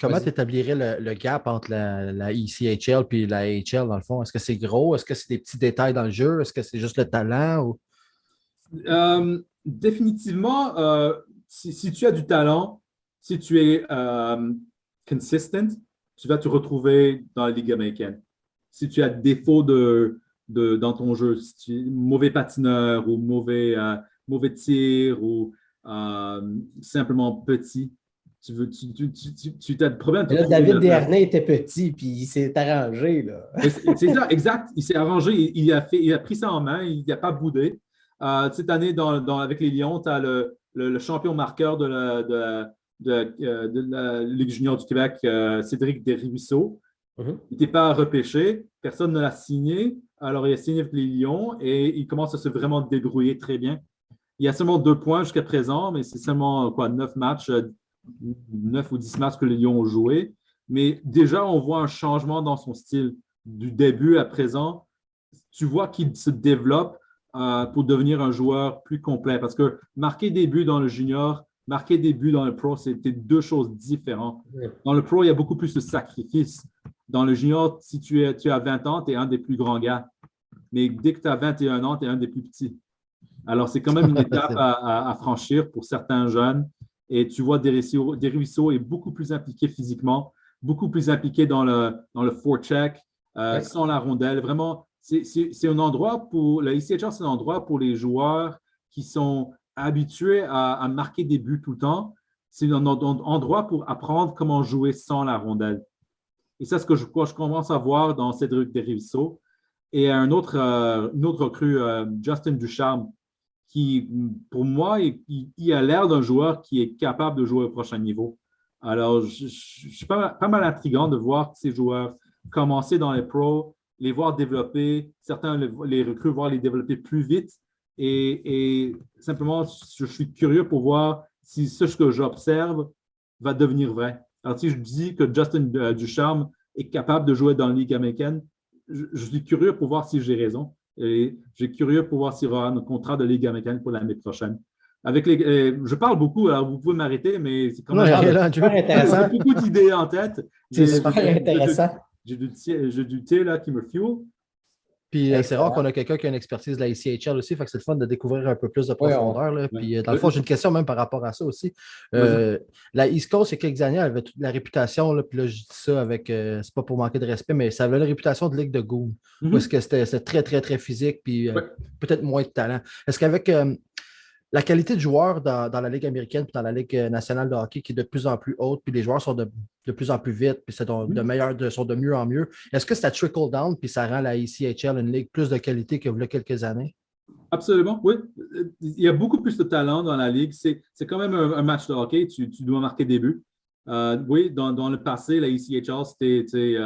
Comment tu établirais le gap entre la ECHL et la AHL dans le fond? Est-ce que c'est gros? Est-ce que c'est des petits détails dans le jeu? Est-ce que c'est juste le talent? Ou... Définitivement, si tu as du talent, si tu es consistent, tu vas te retrouver dans la Ligue américaine. Si tu as des défauts dans ton jeu, si tu es mauvais patineur ou mauvais tir ou simplement petit, tu as des problèmes. Là, David Desharnais était petit, puis il s'est arrangé. Là. C'est ça, exact. Il s'est arrangé, il a pris ça en main, il n'a pas boudé. Cette année, avec les Lions, tu as le champion marqueur de la Ligue junior du Québec, Cédric Desruisseaux. Il n'était pas repêché, personne ne l'a signé. Alors, il a signé avec les Lions et il commence à se vraiment débrouiller très bien. Il y a seulement 2 points jusqu'à présent, mais c'est seulement 9 matchs, 9 ou 10 matchs que les Lions ont joué. Mais déjà, on voit un changement dans son style. Du début à présent, tu vois qu'il se développe pour devenir un joueur plus complet. Parce que marquer des buts dans le junior, marquer des buts dans le pro, c'était deux choses différentes. Dans le pro, il y a beaucoup plus de sacrifices. Dans le junior, si tu as 20 ans, tu es un des plus grands gars. Mais dès que tu as 21 ans, tu es un des plus petits. Alors, c'est quand même une étape à franchir pour certains jeunes. Et tu vois des ruisseaux et beaucoup plus impliqués physiquement, beaucoup plus impliqués dans le forecheck, sans la rondelle. Vraiment, c'est un endroit pour la ECHL, c'est un endroit pour les joueurs qui sont habitués à marquer des buts tout le temps. C'est un endroit pour apprendre comment jouer sans la rondelle. Et ça, c'est ce que je commence à voir dans Cédric Desruisseaux. Et une autre recrue, Justin Ducharme, qui, pour moi, il a l'air d'un joueur qui est capable de jouer au prochain niveau. Alors, je suis pas mal intriguant de voir ces joueurs commencer dans les pros, les voir développer, certains les recrues, voir les développer plus vite. Et simplement, je suis curieux pour voir si ce que j'observe va devenir vrai. Alors, si je dis que Justin Ducharme est capable de jouer dans la Ligue américaine, je suis curieux pour voir si j'ai raison. Et je suis curieux pour voir s'il y aura un contrat de Ligue américaine pour l'année prochaine. Je parle beaucoup, alors vous pouvez m'arrêter, mais c'est quand même intéressant. J'ai beaucoup d'idées en tête. C'est super intéressant. J'ai du thé là, qui me fuel. Puis c'est rare qu'on a quelqu'un qui a une expertise de la ECHL aussi, fait que c'est le fun de découvrir un peu plus de profondeur. Là. Puis dans le fond, j'ai une question même par rapport à ça aussi. La East Coast, il y a quelques années, elle avait toute la réputation, là, puis là, je dis ça avec, c'est pas pour manquer de respect, mais ça avait la réputation de ligue de goon. Parce que c'était très, très, très physique, puis peut-être moins de talent. Est-ce qu'avec la qualité de joueurs dans la Ligue américaine et dans la Ligue nationale de hockey qui est de plus en plus haute, puis les joueurs sont de plus en plus vite, puis sont de mieux en mieux. Est-ce que ça trickle down, puis ça rend la ECHL une ligue plus de qualité qu'il y a quelques années? Absolument, oui. Il y a beaucoup plus de talent dans la Ligue. C'est quand même un match de hockey. Tu dois marquer des buts. Oui, dans le passé, la ECHL, c'était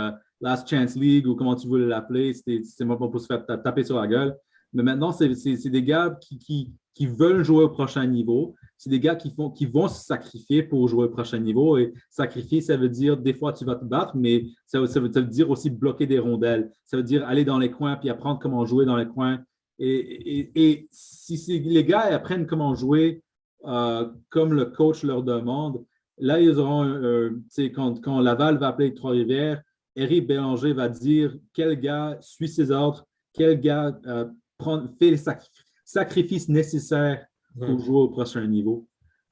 Last Chance League ou comment tu voulais l'appeler. C'était pour se faire taper sur la gueule. Mais maintenant, c'est des gars qui veulent jouer au prochain niveau. C'est des gars qui vont se sacrifier pour jouer au prochain niveau. Et sacrifier, ça veut dire des fois tu vas te battre, mais ça veut dire aussi bloquer des rondelles. Ça veut dire aller dans les coins puis apprendre comment jouer dans les coins. Et si les gars apprennent comment jouer comme le coach leur demande, là, ils auront, quand Laval va appeler Trois-Rivières, Éric Bélanger va dire quel gars suit ses ordres, quel gars fait les sacrifices nécessaires pour jouer au prochain niveau.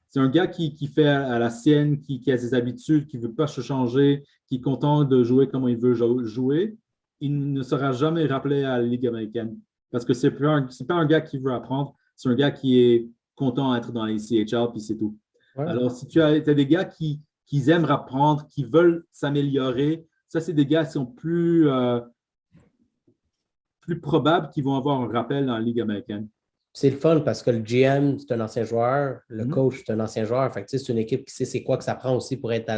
C'est un gars qui fait à la sienne, qui a ses habitudes, qui ne veut pas se changer, qui est content de jouer comme il veut jouer. Il ne sera jamais rappelé à la Ligue américaine parce que ce n'est pas un gars qui veut apprendre, c'est un gars qui est content d'être dans les CHL, puis c'est tout. Ouais. Alors, si tu as des gars qui aiment apprendre, qui veulent s'améliorer, ça, c'est des gars qui sont plus probables qu'ils vont avoir un rappel dans la Ligue américaine. C'est le fun parce que le GM, c'est un ancien joueur, le coach, c'est un ancien joueur. Fait que, c'est une équipe qui sait c'est quoi que ça prend aussi pour être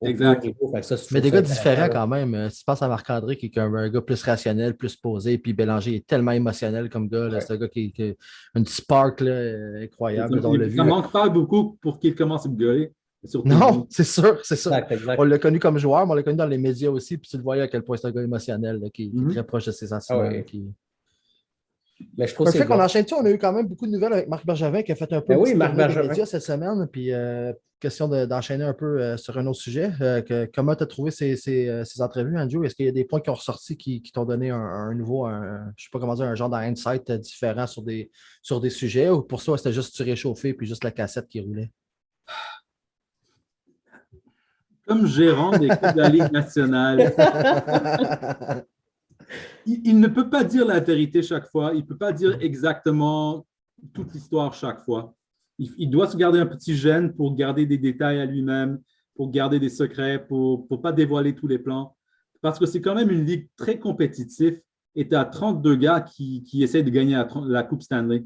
au exact. Niveau. Fait que ça, mais des gars différents quand même. Si tu penses à Marc-André, qui est un gars plus rationnel, plus posé, puis Bélanger est tellement émotionnel comme gars. Là, c'est un gars qui a une spark là, incroyable. Ça ne manque pas beaucoup pour qu'il commence à me gueuler. Non, c'est sûr, c'est ça. Exact. On l'a connu comme joueur, mais on l'a connu dans les médias aussi, puis tu le voyais à quel point c'est un gars émotionnel là, qui est très proche de ses sentiments. Mais je trouve que qu'on enchaîne on a eu quand même beaucoup de nouvelles avec Marc Bergevin qui a fait un peu des médias cette semaine. Puis question d'enchaîner un peu sur un autre sujet. Comment tu as trouvé ces entrevues, Andrew? Est-ce qu'il y a des points qui ont ressorti qui t'ont donné un nouveau, je ne sais pas comment dire, un genre d'insight différent sur des sujets, ou pour toi, c'était juste tu réchauffé puis juste la cassette qui roulait? Comme gérant d'équipe de la Ligue nationale, il ne peut pas dire la vérité chaque fois. Il ne peut pas dire exactement toute l'histoire chaque fois. Il doit se garder un petit gêne pour garder des détails à lui-même, pour garder des secrets, pour ne pas dévoiler tous les plans. Parce que c'est quand même une ligue très compétitive et tu as 32 gars qui essaient de gagner la Coupe Stanley.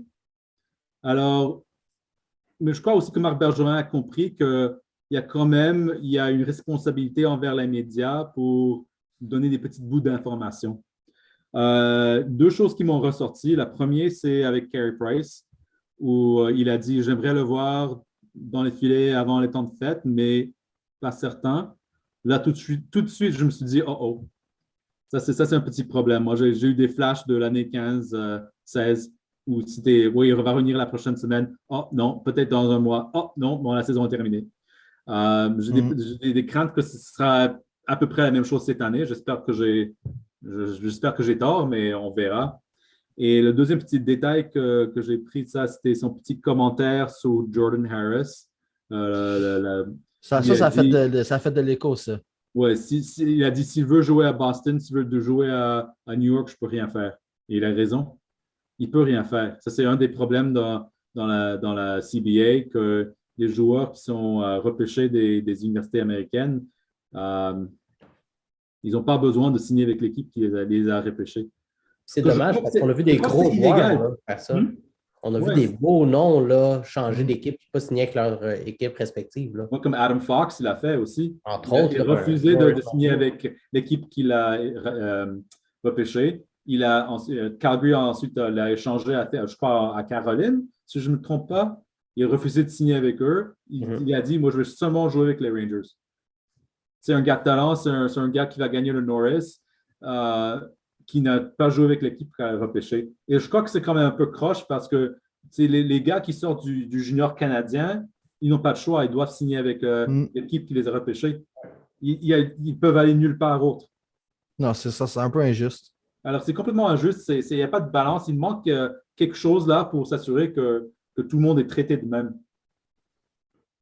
Alors, mais je crois aussi que Marc Bergevin a compris qu'il y a une responsabilité envers les médias pour donner des petits bouts d'informations. Deux choses qui m'ont ressorti. La première, c'est avec Carey Price, où il a dit « J'aimerais le voir dans les filets avant les temps de fête, mais pas certain. » Là, tout de suite, je me suis dit « Oh, oh, ça c'est un petit problème. » Moi, j'ai eu des flashs de l'année 15-16. ou c'était, oui, il va revenir la prochaine semaine. Oh non, peut-être dans un mois. Oh non, bon, la saison est terminée. J'ai des craintes que ce sera à peu près la même chose cette année. J'espère que j'ai tort, mais on verra. Et le deuxième petit détail que j'ai pris de ça, c'était son petit commentaire sur Jordan Harris. Ça a fait de l'écho, ça. Ouais, il a dit s'il veut jouer à Boston, s'il veut jouer à New York, je ne peux rien faire. Et il a raison. Il ne peut rien faire. Ça, c'est un des problèmes dans la CBA, que les joueurs qui sont repêchés des universités américaines, ils n'ont pas besoin de signer avec l'équipe qui les a repêchés. C'est dommage parce qu'on a vu des gros joueurs faire ça. On a vu des beaux noms là, changer d'équipe et pas signer avec leur équipe respective. Là. Moi, comme Adam Fox, il l'a fait aussi. Entre autres. Il a refusé de signer avec l'équipe qu'il a repêché. Calgary ensuite l'a échangé, je crois, à Caroline, si je ne me trompe pas. Il a refusé de signer avec eux. Il a dit, moi, je veux seulement jouer avec les Rangers. C'est un gars de talent, c'est un gars qui va gagner le Norris, qui n'a pas joué avec l'équipe qu'il a repêché. Et je crois que c'est quand même un peu croche parce que les gars qui sortent du junior canadien, ils n'ont pas de choix. Ils doivent signer avec l'équipe qui les a repêchés. Ils peuvent aller nulle part autre. Non, c'est ça, c'est un peu injuste. Alors, c'est complètement injuste. Il n'y a pas de balance. Il manque quelque chose là pour s'assurer que tout le monde est traité de même.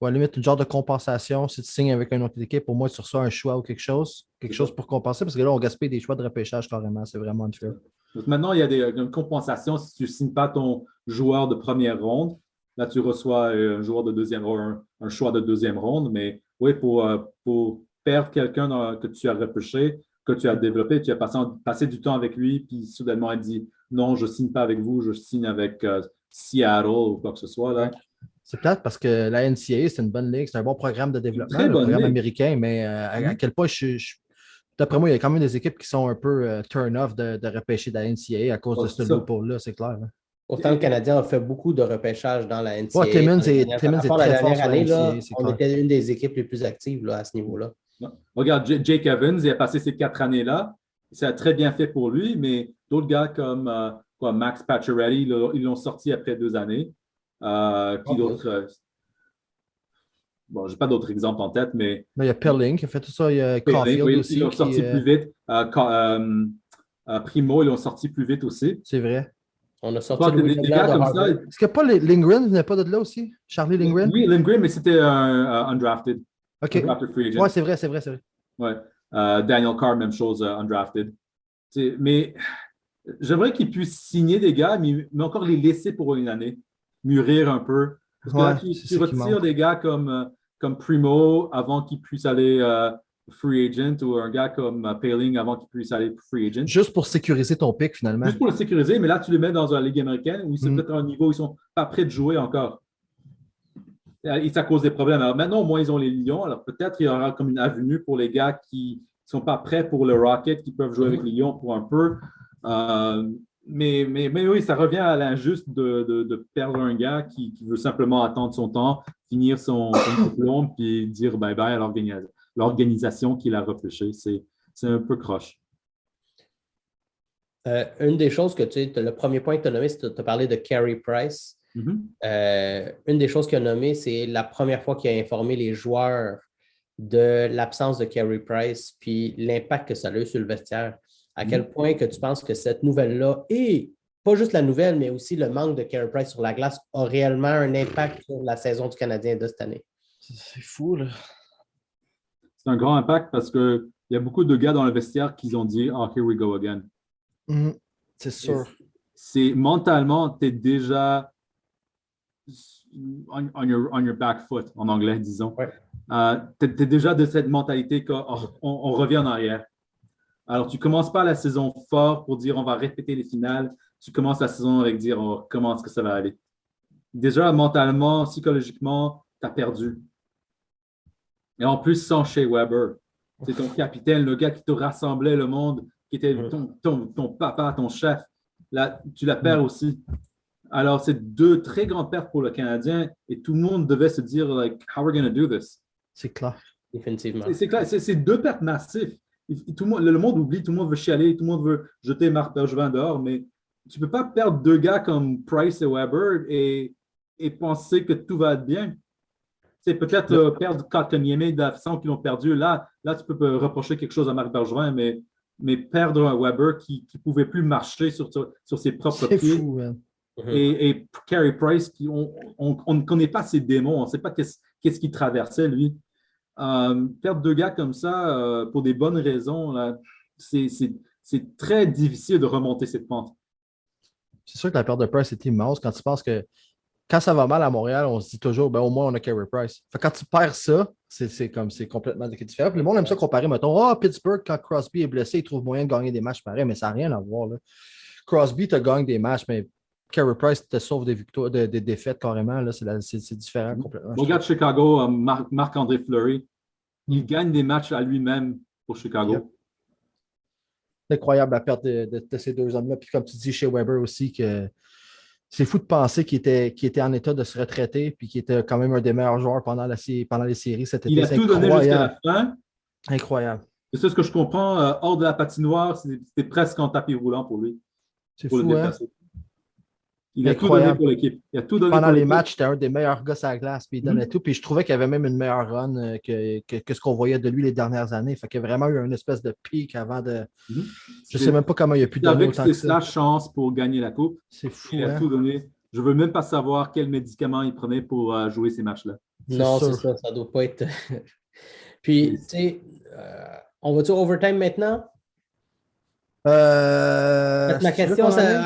Ou à la limite, une genre de compensation. Si tu signes avec une autre équipe, au moins tu reçois un choix ou quelque chose pour compenser, parce que là, on gaspille des choix de repêchage carrément. C'est vraiment unfair. Donc maintenant, il y a une compensation si tu ne signes pas ton joueur de première ronde. Là, tu reçois un joueur de deuxième ronde, un choix de deuxième ronde. Mais oui, pour perdre quelqu'un que tu as repêché, que tu as développé, tu as passé du temps avec lui, puis soudainement, il dit non, je ne signe pas avec vous, je signe avec Seattle ou quoi que ce soit. Là. C'est plate parce que la NCAA, c'est une bonne ligue, c'est un bon programme de développement, un programme américain, mais à quel point d'après moi, il y a quand même des équipes qui sont un peu turn-off de repêcher de la NCAA à cause de ce loophole-là, c'est clair. Là. Pourtant, le Canadien a fait beaucoup de repêchage dans la NCAA. Timmins est très fort la dernière sur année, la NCAA, on était une des équipes les plus actives là, à ce niveau-là. Regarde, Jake Evans, il a passé ces 4 années-là. Ça a très bien fait pour lui, mais d'autres gars comme Max Pacioretty, ils l'ont sorti après 2 années. Qui d'autres? Bon, je n'ai pas d'autres exemples en tête, mais. Il y a Perling qui a fait tout ça. Il y a Caulfield aussi. Ils l'ont sorti plus vite. Primo, ils l'ont sorti plus vite aussi. C'est vrai. On a sorti des gars comme ça. Est-ce que pas Lindgren venait pas de là aussi? Charlie Lindgren? Oui, Lindgren, mais c'était un undrafted. OK. Oui, c'est vrai. Ouais. Daniel Carr, même chose, undrafted. Mais j'aimerais qu'ils puissent signer des gars, mais encore les laisser pour une année. Mûrir un peu. Parce que là, tu retires des gars comme Primo avant qu'ils puissent aller free agent ou un gars comme Paling avant qu'il puisse aller free agent. Juste pour sécuriser ton pick, finalement. Juste pour le sécuriser, mais là, tu les mets dans la Ligue américaine où c'est peut-être à un niveau où ils ne sont pas prêts de jouer encore. Et ça cause des problèmes. Alors maintenant, au moins, ils ont les Lions. Alors peut-être il y aura comme une avenue pour les gars qui ne sont pas prêts pour le Rocket, qui peuvent jouer avec les Lions pour un peu. Mais oui, ça revient à l'injuste de perdre un gars qui veut simplement attendre son temps, finir son diplôme, puis dire bye-bye à l'organisation qu'il a repêché. C'est un peu croche. Une des choses que le premier point que tu as nommé, c'est que tu as parlé de Carey Price. Mm-hmm. Une des choses qu'il a nommé, c'est la première fois qu'il a informé les joueurs de l'absence de Carey Price, puis l'impact que ça a eu sur le vestiaire. À quel point que tu penses que cette nouvelle-là, et pas juste la nouvelle, mais aussi le manque de Carey Price sur la glace, a réellement un impact sur la saison du Canadien de cette année? C'est fou, là. C'est un grand impact parce qu'il y a beaucoup de gars dans le vestiaire qui ont dit « Oh, here we go again ». C'est sûr. Mentalement, tu es déjà on your back foot, en anglais, disons. Ouais. Tu es déjà de cette mentalité qu'on revient en arrière. Alors, tu ne commences pas la saison fort pour dire on va répéter les finales. Tu commences la saison avec dire comment est-ce que ça va aller. Déjà, mentalement, psychologiquement, tu as perdu. Et en plus, sans Shea Weber. C'est ton capitaine, le gars qui te rassemblait le monde, qui était ton papa, ton chef. Là, tu la perds aussi. Alors, c'est 2 très grandes pertes pour le Canadien et tout le monde devait se dire, like, how are we going to do this? C'est clair. Définitivement. C'est clair. C'est 2 pertes massives. Le monde oublie, tout le monde veut chialer, tout le monde veut jeter Marc Bergevin dehors, mais tu peux pas perdre deux gars comme Price et Weber et penser que tout va être bien. C'est peut-être perdre Kotkaniemi de la façon qu'ils l'ont perdu. Là, tu peux reprocher quelque chose à Marc Bergevin, mais perdre un Weber qui ne pouvait plus marcher sur ses propres pieds. C'est fou, man. Et Carey Price, on ne connaît pas ses démons, on ne sait pas qu'est-ce qu'il traversait, lui. Perdre deux gars comme ça pour des bonnes raisons, là, c'est très difficile de remonter cette pente. C'est sûr que la perte de Price est immense quand tu penses que quand ça va mal à Montréal, on se dit toujours, ben, au moins, on a Carey Price. Fait, quand tu perds ça, c'est complètement différent. Puis le monde aime ça comparer, mettons, Pittsburgh, quand Crosby est blessé, il trouve moyen de gagner des matchs pareils, mais ça n'a rien à voir. Là. Crosby te gagne des matchs, mais Carey Price te sauve des victoires, des défaites carrément. Là, c'est différent complètement. Regarde Chicago, Marc-André Fleury, il gagne des matchs à lui-même pour Chicago. Yep. C'est incroyable la perte de ces deux hommes-là. Puis comme tu dis chez Weber aussi, que c'est fou de penser qu'il était en état de se retraiter puis qu'il était quand même un des meilleurs joueurs pendant les séries cet été. Il a tout donné jusqu'à la fin. Incroyable. C'est ça ce que je comprends. Hors de la patinoire, c'était presque en tapis roulant pour lui. C'est fou, hein? Il a tout donné pour l'équipe. Pendant les matchs, c'était un des meilleurs gars sur la glace, puis il donnait tout. Puis je trouvais qu'il y avait même une meilleure run que ce qu'on voyait de lui les dernières années. Fait qu'il y a vraiment eu une espèce de pic avant de. Je ne sais même pas comment il a pu donner autant que ça. Avec sa chance pour gagner la coupe. C'est fou. Il a tout donné. Je ne veux même pas savoir quel médicament il prenait pour jouer ces matchs-là. Non, c'est ça. Ça ne doit pas être. Puis, tu sais, on va-tu overtime maintenant? Ma question, c'est.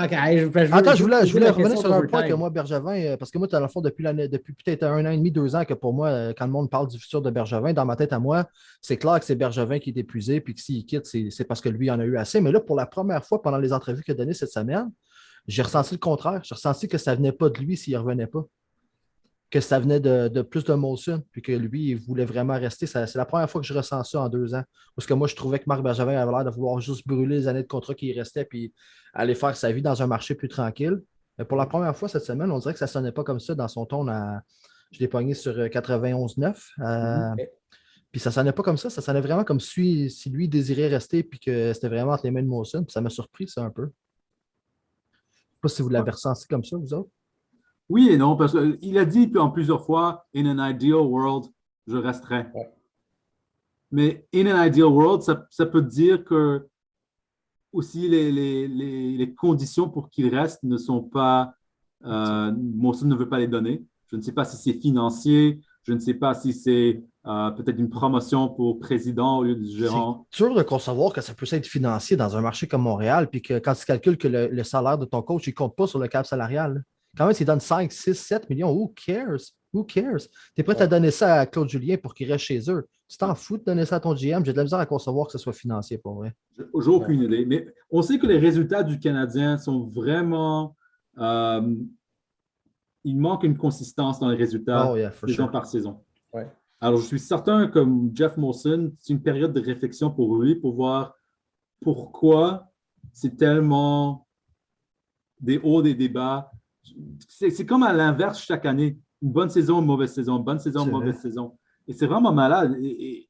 Attends, je voulais revenir sur un point que moi, Bergevin, parce que moi, tu as le fond depuis peut-être 1 an et demi, 2 ans, que pour moi, quand le monde parle du futur de Bergevin, dans ma tête à moi, c'est clair que c'est Bergevin qui est épuisé, puis que s'il quitte, c'est parce que lui, il en a eu assez. Mais là, pour la première fois, pendant les entrevues qu'il a données cette semaine, j'ai ressenti le contraire. J'ai ressenti que ça ne venait pas de lui s'il ne revenait pas. Que ça venait de plus de Molson, puis que lui, il voulait vraiment rester. C'est la première fois que je ressens ça en 2 ans. Parce que moi, je trouvais que Marc Bergevin avait l'air de vouloir juste brûler les années de contrat qui restait, puis aller faire sa vie dans un marché plus tranquille. Mais pour la première fois cette semaine, on dirait que ça ne sonnait pas comme ça dans son ton. Je l'ai pogné sur 91-9. Puis ça ne sonnait pas comme ça. Ça sonnait vraiment comme si lui désirait rester, puis que c'était vraiment entre les mains de Molson. Puis ça m'a surpris, ça, un peu. Je ne sais pas si vous l'avez ressenti comme ça, vous autres. Oui et non, parce qu'il a dit en plusieurs fois, in an ideal world, je resterai. Ouais. Mais in an ideal world, ça peut dire que aussi les conditions pour qu'il reste ne sont pas, Molson ne veut pas les donner. Je ne sais pas si c'est financier, je ne sais pas si c'est peut-être une promotion pour président au lieu du gérant. C'est dur de concevoir que ça peut être financier dans un marché comme Montréal, puis que quand tu calcules que le salaire de ton coach, il ne compte pas sur le cap salarial. Là. Quand même, s'il donne 5, 6, 7 millions, who cares? Who cares? Tu es prêt à donner ça à Claude Julien pour qu'il reste chez eux. Tu t'en fous de donner ça à ton GM? J'ai de la misère à concevoir que ce soit financier pour vrai. J'ai aucune idée. Mais on sait que les résultats du Canadien sont vraiment. Il manque une consistance dans les résultats saison par saison. Ouais. Alors, je suis certain, comme Jeff Molson, c'est une période de réflexion pour lui, pour voir pourquoi c'est tellement des hauts, des bas. C'est comme à l'inverse chaque année. Une bonne saison, une mauvaise saison, une bonne saison, une mauvaise saison. Et c'est vraiment malade. Et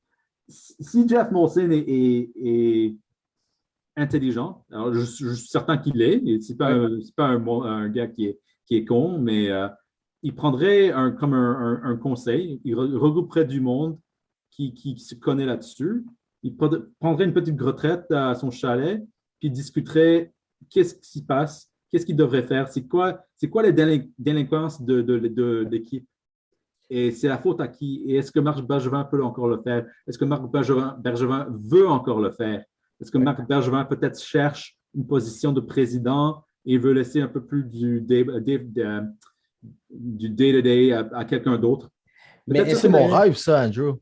si Jeff Molson est intelligent, alors je suis certain qu'il l'est, ce n'est pas un gars qui est con, mais il prendrait comme un conseil, il regrouperait du monde qui se connaît là-dessus, il prendrait une petite retraite à son chalet, puis discuterait qu'est-ce qui se passe, qu'est-ce qu'il devrait faire, c'est quoi les délinquances de l'équipe. Et c'est la faute à qui? Et est-ce que Marc Bergevin peut encore le faire? Est-ce que Marc Bergevin veut encore le faire? Est-ce que Marc Bergevin peut-être cherche une position de président et veut laisser un peu plus du day-to-day à quelqu'un d'autre? Mais c'est mon rêve, ça, Andrew.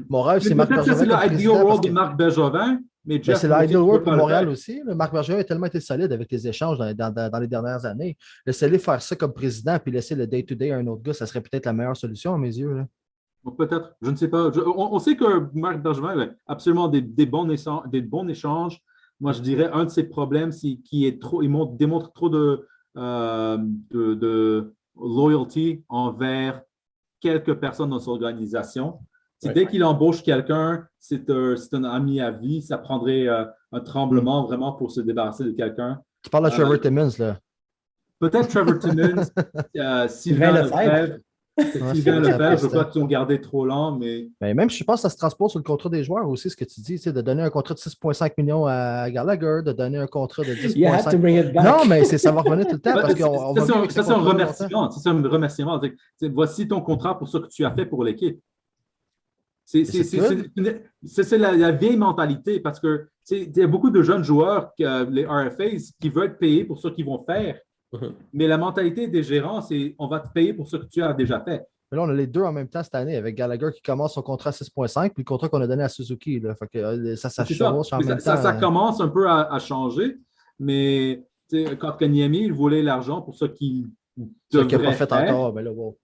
Mon rêve, c'est Marc Bergevin. C'est l'ideal world de Marc Bergevin. Mais c'est l'ideal world pour Montréal aussi. Marc Bergevin a tellement été solide avec les échanges dans les dernières années. Laissez-les faire ça comme président puis laisser le day-to-day à un autre gars, ça serait peut-être la meilleure solution à mes yeux. Là. Peut-être, je ne sais pas. On sait que Marc Bergevin a absolument des bons échanges. Moi, je dirais un de ses problèmes, c'est qu'il démontre trop de loyalty envers quelques personnes dans son organisation. Dès qu'il embauche quelqu'un, c'est un ami à vie. Ça prendrait un tremblement vraiment pour se débarrasser de quelqu'un. Tu parles de Trevor Timmons, là. Peut-être Trevor Timmons, Sylvain Lefebvre. Sylvain Lefebvre, je crois qu'ils ont gardé trop lent, mais... Mais même, je pense que ça se transpose sur le contrat des joueurs aussi, ce que tu dis, de donner un contrat de 6,5 millions à Gallagher, de donner un contrat de 10,5. Non, mais ça va revenir tout le temps parce qu'on va vivre. Ça, c'est un remerciement. C'est un remerciement. Voici ton contrat pour ce que tu as fait pour l'équipe. C'est la vieille mentalité parce que il y a beaucoup de jeunes joueurs, les RFAs, qui veulent être payés pour ce qu'ils vont faire. Mais la mentalité des gérants, c'est on va te payer pour ce que tu as déjà fait. Mais là, on a les deux en même temps cette année avec Gallagher qui commence son contrat à 6,5 puis le contrat qu'on a donné à Suzuki. Là. Fait que, ça change en même temps. Ça commence un peu à changer, mais quand Kanyemi, il voulait l'argent pour ce qu'il devrait faire. Pas fait encore, ben là, wow.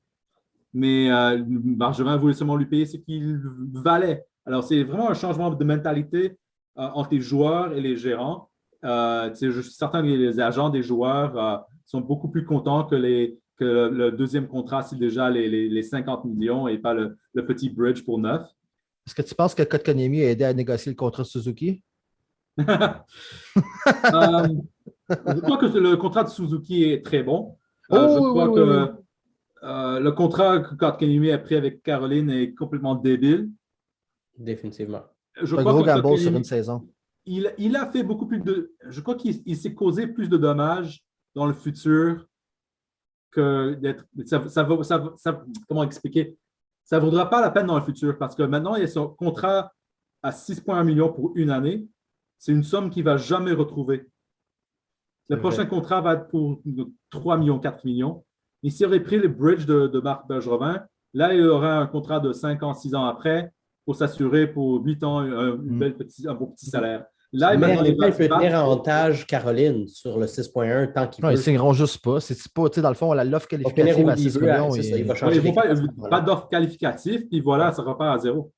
Mais Bergevin voulait seulement lui payer ce qu'il valait. Alors, c'est vraiment un changement de mentalité entre les joueurs et les gérants. Je suis certain que les agents des joueurs sont beaucoup plus contents que le deuxième contrat, c'est déjà les 50 millions et pas le petit bridge pour 9. Est-ce que tu penses que Kotkaniemi a aidé à négocier le contrat de Suzuki? Je crois que le contrat de Suzuki est très bon. Je crois que le contrat que Kotkaniemi a pris avec Caroline est complètement débile. Définitivement. C'est un gros gamble sur une saison. Il a fait beaucoup plus de... Je crois qu'il s'est causé plus de dommages dans le futur que d'être... comment expliquer? Ça ne vaudra pas la peine dans le futur parce que maintenant, il y a son contrat à 6,1 millions pour une année. C'est une somme qu'il ne va jamais retrouver. Le prochain contrat va être pour 3 millions, 4 millions. Et s'il aurait pris le bridge de Marc Bergevin, là, il aurait un contrat de 5 ans, 6 ans après pour s'assurer pour 8 ans un beau petit salaire. Là, mais il peut tenir avantage Caroline sur le 6.1 tant qu'il peut. Ils ne signeront juste pas. C'est pas, dans le fond, l'offre qualificative à 6 millions. Il va changer. Pas d'offre qualificative, puis voilà, ça repart à zéro.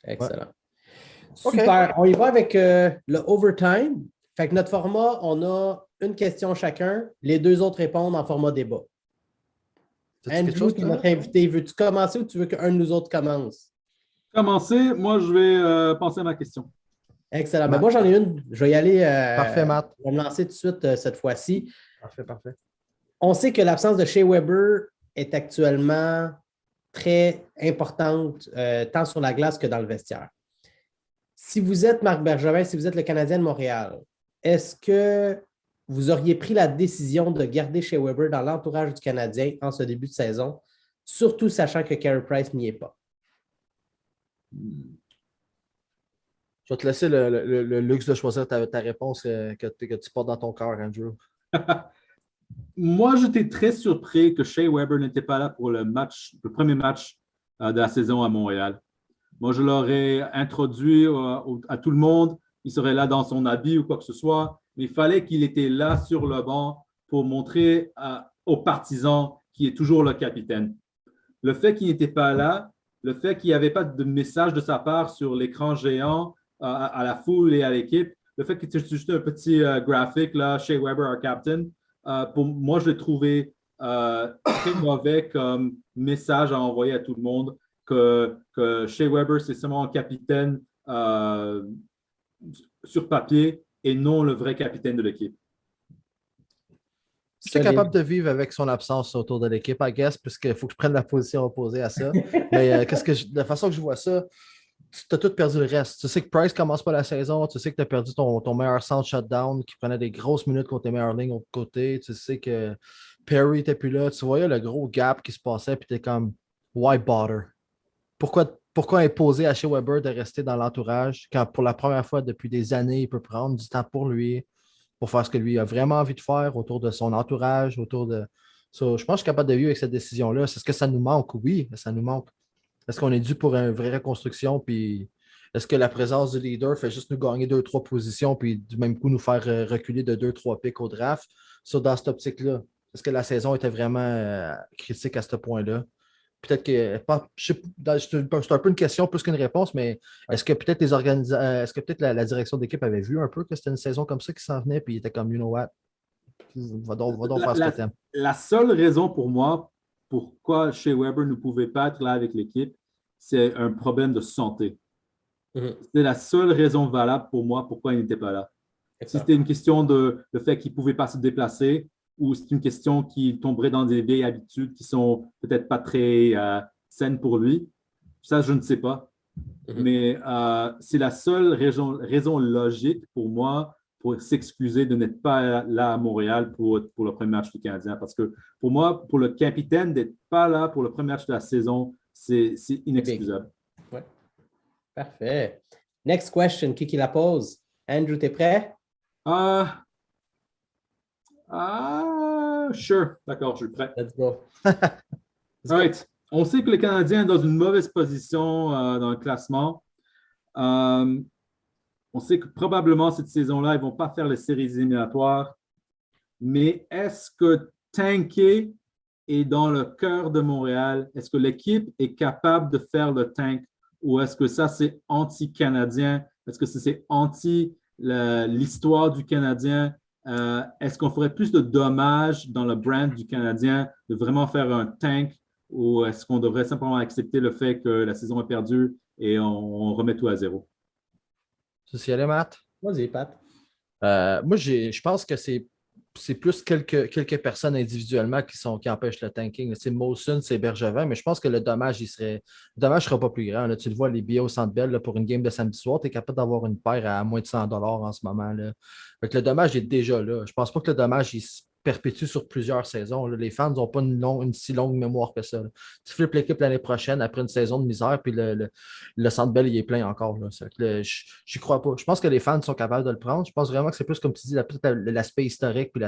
Excellent. Ouais. Super. On y va avec le overtime. Fait que notre format, on a une question chacun. Les deux autres répondent en format débat. Andrew, qui est notre invité, veux-tu commencer ou tu veux qu'un de nous autres commence? Commencer. Moi, je vais penser à ma question. Excellent. Ben, moi, j'en ai une. Je vais y aller. Parfait, Matt. Je vais me lancer tout de suite cette fois-ci. Parfait. On sait que l'absence de Shea Weber est actuellement très importante, tant sur la glace que dans le vestiaire. Si vous êtes Marc Bergevin, si vous êtes le Canadien de Montréal, est-ce que vous auriez pris la décision de garder Shea Weber dans l'entourage du Canadien en ce début de saison, surtout sachant que Carey Price n'y est pas? Je vais te laisser le luxe de choisir ta réponse que tu portes dans ton cœur, Andrew. Moi, j'étais très surpris que Shea Weber n'était pas là pour le premier match de la saison à Montréal. Moi, je l'aurais introduit à tout le monde. Il serait là dans son habit ou quoi que ce soit. Mais il fallait qu'il était là sur le banc pour montrer aux partisans qu'il est toujours le capitaine. Le fait qu'il n'était pas là, le fait qu'il n'y avait pas de message de sa part sur l'écran géant à la foule et à l'équipe, le fait que c'était juste un petit graphique, là, Shea Weber, our captain, pour moi, je l'ai trouvé très mauvais comme message à envoyer à tout le monde que Shea Weber, c'est seulement un capitaine sur papier et non le vrai capitaine de l'équipe. Tu es capable de vivre avec son absence autour de l'équipe, I guess, puisqu'il faut que je prenne la position opposée à ça. Mais de la façon que je vois ça, tu as tout perdu le reste. Tu sais que Price ne commence pas la saison. Tu sais que tu as perdu ton meilleur centre shutdown qui prenait des grosses minutes contre tes meilleures lignes de côté. Tu sais que Perry n'était plus là. Tu voyais le gros gap qui se passait puis tu es comme why bother? Pourquoi imposer à Shea Weber de rester dans l'entourage quand pour la première fois depuis des années, il peut prendre du temps pour lui, pour faire ce que lui a vraiment envie de faire autour de son entourage, autour de. So, je pense que je suis capable de vivre avec cette décision-là. Est-ce que ça nous manque? Oui, ça nous manque. Est-ce qu'on est dû pour une vraie reconstruction? Puis est-ce que la présence du leader fait juste nous gagner 2-3 positions puis du même coup nous faire reculer de 2-3 pics au draft? Dans cette optique-là, est-ce que la saison était vraiment critique à ce point-là? Peut-être que c'est un peu une question plus qu'une réponse, mais est-ce que peut-être est-ce que peut-être la direction d'équipe avait vu un peu que c'était une saison comme ça qui s'en venait, puis il était comme you know what? Va donc faire ce que t'aimes. La seule raison pour moi pourquoi Shea Weber ne pouvait pas être là avec l'équipe, c'est un problème de santé. C'est la seule raison valable pour moi pourquoi il n'était pas là. Si c'était une question de le fait qu'il ne pouvait pas se déplacer ou c'est une question qui tomberait dans des vieilles habitudes qui sont peut-être pas très saines pour lui, ça, je ne sais pas. Mais c'est la seule raison logique pour moi pour s'excuser de n'être pas là à Montréal pour le premier match du Canadien. Parce que pour moi, pour le capitaine, d'être pas là pour le premier match de la saison, c'est inexcusable. Ouais. Parfait. Next question, qui la pose? Andrew, t'es prêt? Sure. D'accord, je suis prêt. Let's go. All right. On sait que le Canadien est dans une mauvaise position dans le classement. On sait que probablement cette saison-là, ils ne vont pas faire les séries éliminatoires. Mais est-ce que tanker est dans le cœur de Montréal? Est-ce que l'équipe est capable de faire le tank? Ou est-ce que ça, c'est anti-canadien? Est-ce que c'est anti l'histoire du Canadien? Est-ce qu'on ferait plus de dommages dans le brand du Canadien de vraiment faire un tank? Ou est-ce qu'on devrait simplement accepter le fait que la saison est perdue et on remet tout à zéro? Tu sais y aller, Matt? Vas-y, Pat. Moi, je pense que c'est plus quelques personnes individuellement qui empêchent le tanking. C'est Molson, c'est Bergevin, mais je pense que le dommage ne sera pas plus grand. Là, tu le vois, les billets au Centre Bell pour une game de samedi soir, tu es capable d'avoir une paire à moins de 100 $ en ce moment. Là. Donc, le dommage est déjà là. Je ne pense pas que le dommage il se perpétue sur plusieurs saisons. Là. Les fans n'ont pas une si longue mémoire que ça. Là. Tu flippes l'équipe l'année prochaine après une saison de misère, puis le Centre Bell il est plein encore. Je n'y crois pas. Je pense que les fans sont capables de le prendre. Je pense vraiment que c'est plus, comme tu dis, l'aspect historique puis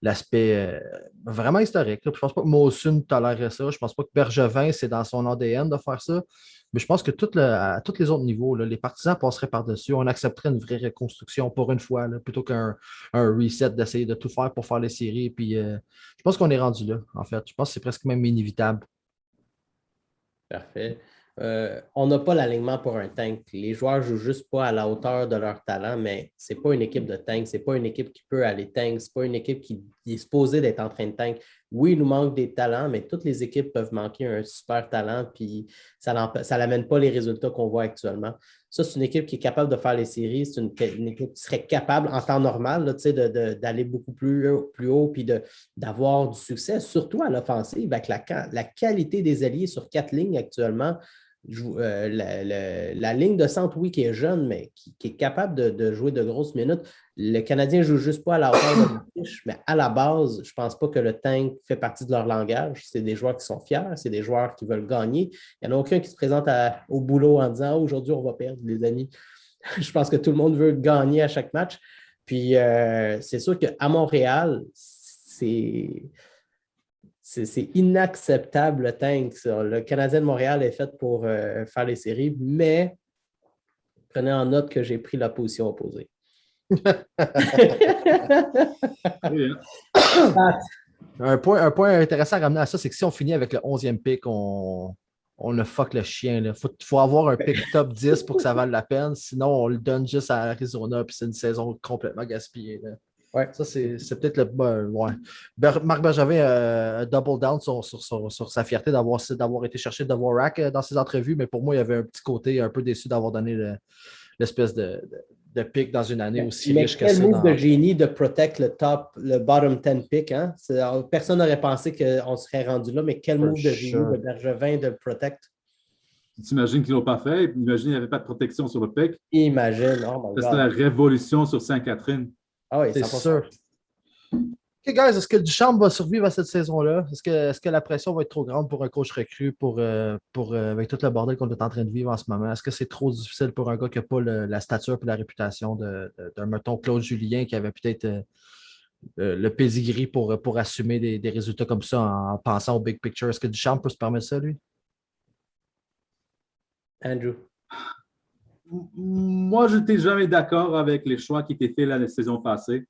l'aspect vraiment historique. Là. Je ne pense pas que Molson tolérerait ça. Je ne pense pas que Bergevin, c'est dans son ADN de faire ça. Mais je pense que à tous les autres niveaux, là, les partisans passeraient par-dessus. On accepterait une vraie reconstruction pour une fois, là, plutôt qu'un reset, d'essayer de tout faire pour faire les séries. Puis, je pense qu'on est rendu là, en fait. Je pense que c'est presque même inévitable. Parfait. On n'a pas l'alignement pour un tank. Les joueurs ne jouent juste pas à la hauteur de leur talent, mais ce n'est pas une équipe de tank. Ce n'est pas une équipe qui peut aller tank. Ce n'est pas une équipe qui est supposée d'être en train de tank. Oui, il nous manque des talents, mais toutes les équipes peuvent manquer un super talent, puis ça n'amène pas les résultats qu'on voit actuellement. Ça, c'est une équipe qui est capable de faire les séries. C'est une équipe qui serait capable, en temps normal, là, d'aller beaucoup plus haut puis d'avoir du succès, surtout à l'offensive, avec la qualité des alliés sur 4 lignes actuellement. La ligne de centre, oui, qui est jeune, mais qui est capable de jouer de grosses minutes. Le Canadien ne joue juste pas à la hauteur de l'affiche, mais à la base, je ne pense pas que le tank fait partie de leur langage. C'est des joueurs qui sont fiers, c'est des joueurs qui veulent gagner. Il n'y en a aucun qui se présente au boulot en disant « Aujourd'hui, on va perdre, les amis. » Je pense que tout le monde veut gagner à chaque match. Puis, c'est sûr qu'à Montréal, c'est inacceptable le tank. Ça. Le Canadien de Montréal est fait pour faire les séries, mais prenez en note que j'ai pris la position opposée. Un point intéressant à ramener à ça, c'est que si on finit avec le 11e pick, on a fuck le chien. Il faut avoir un pick top 10 pour que ça vale la peine. Sinon, on le donne juste à Arizona, puis c'est une saison complètement gaspillée. Là. Ouais. Ça, c'est peut-être le bon. Ouais. Marc Bergevin a double down sur sa fierté d'avoir été chercher Dvorak dans ses entrevues, mais pour moi, il y avait un petit côté un peu déçu d'avoir donné l'espèce de pick dans une année aussi riche que ça. Quel move de génie de protect le bottom 10 pick. Hein? Personne n'aurait pensé qu'on serait rendu là, mais quel move de génie de Bergevin de protect. Tu imagines qu'ils ne l'ont pas fait? Imagine qu'il n'y avait pas de protection sur le pick. Imagine. Oh c'était la révolution sur Sainte-Catherine. Ah oui, c'est sûr. OK, guys, est-ce que Ducharme va survivre à cette saison-là? Est-ce que la pression va être trop grande pour un coach recru avec tout le bordel qu'on est en train de vivre en ce moment? Est-ce que c'est trop difficile pour un gars qui n'a pas la stature et la réputation d'un, mettons, Claude Julien qui avait peut-être le pedigree pour assumer des résultats comme ça en pensant au big picture? Est-ce que Ducharme peut se permettre ça, lui? Andrew. Moi, je n'étais jamais d'accord avec les choix qui étaient faits la saison passée.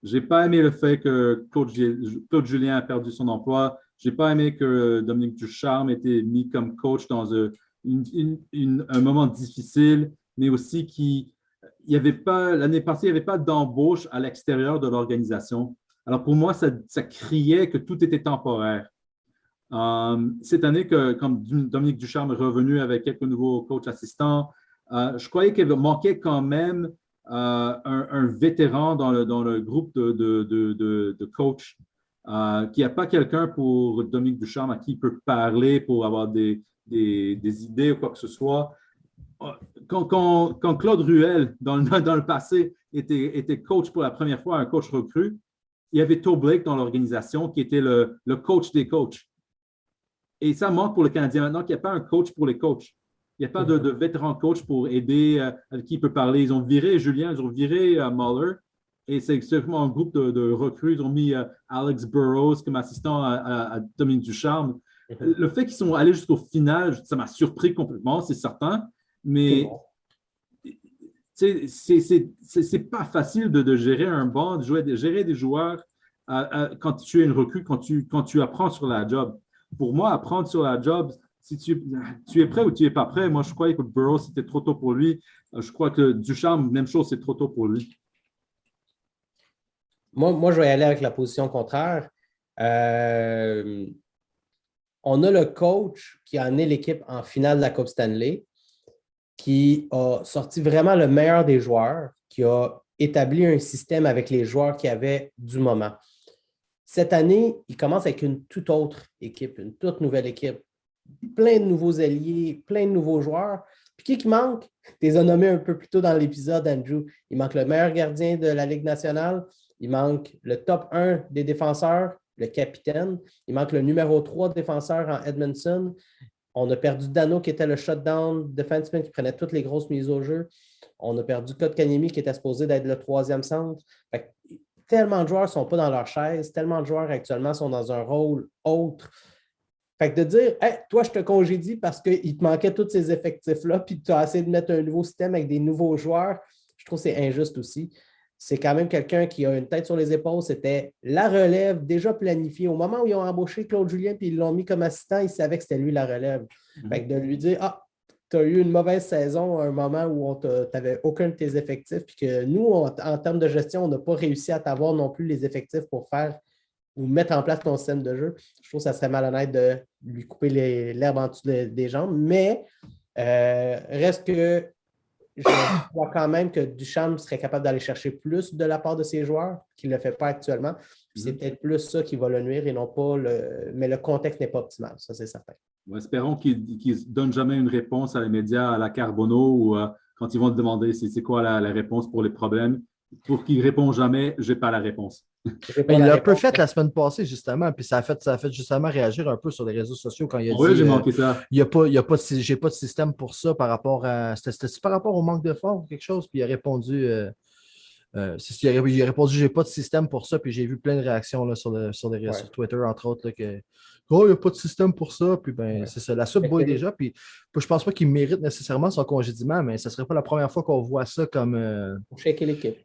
Je n'ai pas aimé le fait que Claude Julien a perdu son emploi. Je n'ai pas aimé que Dominique Ducharme ait été mis comme coach dans un moment difficile, mais aussi l'année passée, il n'y avait pas d'embauche à l'extérieur de l'organisation. Alors pour moi, ça criait que tout était temporaire. Cette année, comme Dominique Ducharme est revenu avec quelques nouveaux coachs assistants, je croyais qu'il manquait quand même un vétéran dans le groupe de coach, qu'il n'y a pas quelqu'un pour Dominique Ducharme à qui il peut parler pour avoir des idées ou quoi que ce soit. Quand Claude Ruel, dans le passé, était coach pour la première fois, un coach recru, il y avait Toe Blake dans l'organisation qui était le coach des coachs. Et ça manque pour le Canadien maintenant qu'il n'y a pas un coach pour les coachs. Il n'y a pas de vétéran coach pour aider, à qui peut parler. Ils ont viré Julien, ils ont viré Muller. Et c'est vraiment un groupe de recrues. Ils ont mis Alex Burrows comme assistant à Dominique Ducharme. Le fait qu'ils sont allés jusqu'au final, ça m'a surpris complètement, c'est certain. Mais c'est pas facile de gérer un banc, de gérer des joueurs quand tu es une recrue, quand tu apprends sur la job. Pour moi, apprendre sur la job, si tu es prêt ou tu n'es pas prêt, moi, je croyais que Burrows, c'était trop tôt pour lui. Je crois que Ducharme, même chose, c'est trop tôt pour lui. Moi, je vais y aller avec la position contraire. On a le coach qui a amené l'équipe en finale de la Coupe Stanley, qui a sorti vraiment le meilleur des joueurs, qui a établi un système avec les joueurs qu'il y avait du moment. Cette année, il commence avec une toute autre équipe, une toute nouvelle équipe. Plein de nouveaux alliés, plein de nouveaux joueurs. Puis qui manque? Tu les as nommés un peu plus tôt dans l'épisode, Andrew. Il manque le meilleur gardien de la Ligue nationale. Il manque le top 1 des défenseurs, le capitaine. Il manque le numéro 3 défenseur en Edmondson. On a perdu Dano, qui était le shutdown defenseman qui prenait toutes les grosses mises au jeu. On a perdu Kotkaniemi, qui était supposé d'être le troisième centre. Tellement de joueurs ne sont pas dans leur chaise. Tellement de joueurs actuellement sont dans un rôle autre. Fait que de dire, hey, toi, je te congédie parce qu'il te manquait tous ces effectifs-là, puis tu as essayé de mettre un nouveau système avec des nouveaux joueurs, je trouve que c'est injuste aussi. C'est quand même quelqu'un qui a une tête sur les épaules. C'était la relève déjà planifiée. Au moment où ils ont embauché Claude Julien puis ils l'ont mis comme assistant, ils savaient que c'était lui la relève. Fait que de lui dire, tu as eu une mauvaise saison à un moment où tu n'avais aucun de tes effectifs, puis que nous, en termes de gestion, on n'a pas réussi à t'avoir non plus les effectifs pour faire ou mettre en place ton système de jeu. Je trouve que ça serait malhonnête de lui couper l'herbe en dessous des jambes, mais reste que je crois quand même que Ducharme serait capable d'aller chercher plus de la part de ses joueurs, qu'il ne le fait pas actuellement. C'est peut-être plus ça qui va le nuire et non pas mais le contexte n'est pas optimal, ça c'est certain. Espérons qu'ils ne donnent jamais une réponse à les médias à la Carbonneau ou quand ils vont te demander c'est quoi la réponse pour les problèmes. Pour qu'ils ne répondent jamais, je n'ai pas la réponse. Il l'a un peu fait la semaine passée, justement, puis ça a fait justement réagir un peu sur les réseaux sociaux quand il a dit oui, j'ai manqué ça. J'ai pas de système pour ça par rapport à. C'était par rapport au manque de force ou quelque chose, puis il a répondu. Il a répondu j'ai pas de système pour ça, puis j'ai vu plein de réactions là, sur Twitter, entre autres, là, que il n'y a pas de système pour ça, puis c'est ça, la soupe boit déjà, puis je pense pas qu'il mérite nécessairement son congédiement, mais ce serait pas la première fois qu'on voit ça comme. Pour shaker l'équipe.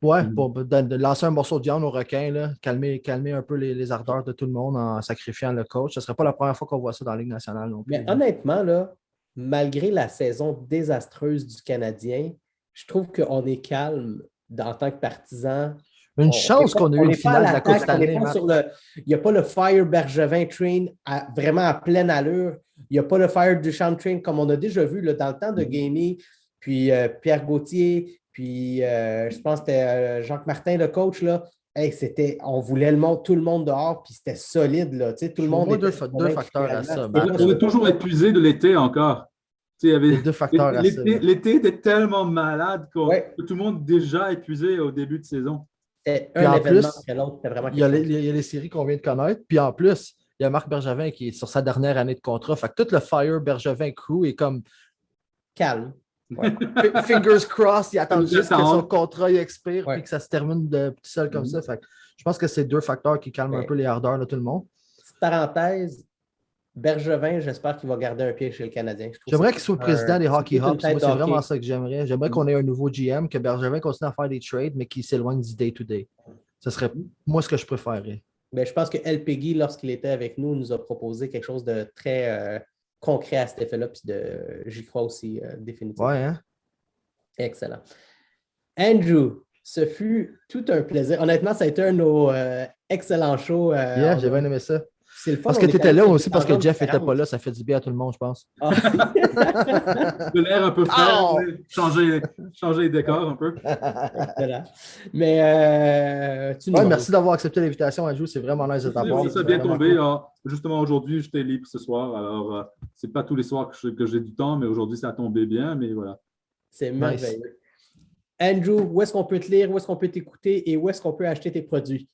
Ouais, pour de lancer un morceau de viande au requin, là, calmer un peu les ardeurs de tout le monde en sacrifiant le coach. Ce ne serait pas la première fois qu'on voit ça dans la Ligue nationale non plus. Mais honnêtement, là, malgré la saison désastreuse du Canadien, je trouve qu'on est calme en tant que partisan. Une chance qu'on a eu une finale de la Coupe Stanley. Il n'y a pas le Fire Bergevin Train vraiment à pleine allure. Il n'y a pas le Fire Duchamp Train comme on a déjà vu là, dans le temps de Gamey, puis Pierre Gauthier. Puis, je pense que c'était Jacques Martin, le coach, là. Hey, on voulait tout le monde dehors, puis c'était solide, là. Tu sais, tout le monde deux facteurs à ça. On est toujours épuisé de l'été encore. Tu sais, il y avait deux facteurs à ça. L'été était tellement malade que tout le monde déjà épuisé au début de saison. C'était un événement après l'autre. C'était vraiment il y a les séries qu'on vient de connaître. Puis en plus, il y a Marc Bergevin qui est sur sa dernière année de contrat. Fait que tout le Fire Bergevin crew est comme calme. Ouais. Fingers crossed, il attend juste que son contrat expire et que ça se termine tout seul comme ça. Fait que je pense que c'est deux facteurs qui calment un peu les ardeurs de tout le monde. Petite parenthèse, Bergevin, j'espère qu'il va garder un pied chez le Canadien. J'aimerais qu'il soit le président des Hockey Hubs. Moi, c'est vraiment ça que j'aimerais. J'aimerais qu'on ait un nouveau GM, que Bergevin continue à faire des trades, mais qu'il s'éloigne du day-to-day. Ce serait moi ce que je préférerais. Ben, je pense que El Peggy, lorsqu'il était avec nous, nous a proposé quelque chose de très concret à cet effet-là, puis j'y crois aussi définitivement. Ouais, hein? Excellent. Andrew, ce fut tout un plaisir. Honnêtement, ça a été un de nos excellents shows. J'ai bien aimé ça. C'est le fun. Parce que tu étais là aussi, parce que Jeff n'était pas là, ça fait du bien à tout le monde, je pense. Ah. De l'air un peu frais, changer les décors un peu. Voilà. Mais merci d'avoir accepté l'invitation, Andrew. C'est vraiment nice de t'avoir. Ça a bien tombé. Cool. Justement, aujourd'hui, j'étais libre ce soir. Alors, c'est pas tous les soirs que j'ai du temps, mais aujourd'hui, ça a tombé bien. Mais voilà. C'est merveilleux. Nice. Andrew, où est-ce qu'on peut te lire, où est-ce qu'on peut t'écouter et où est-ce qu'on peut acheter tes produits?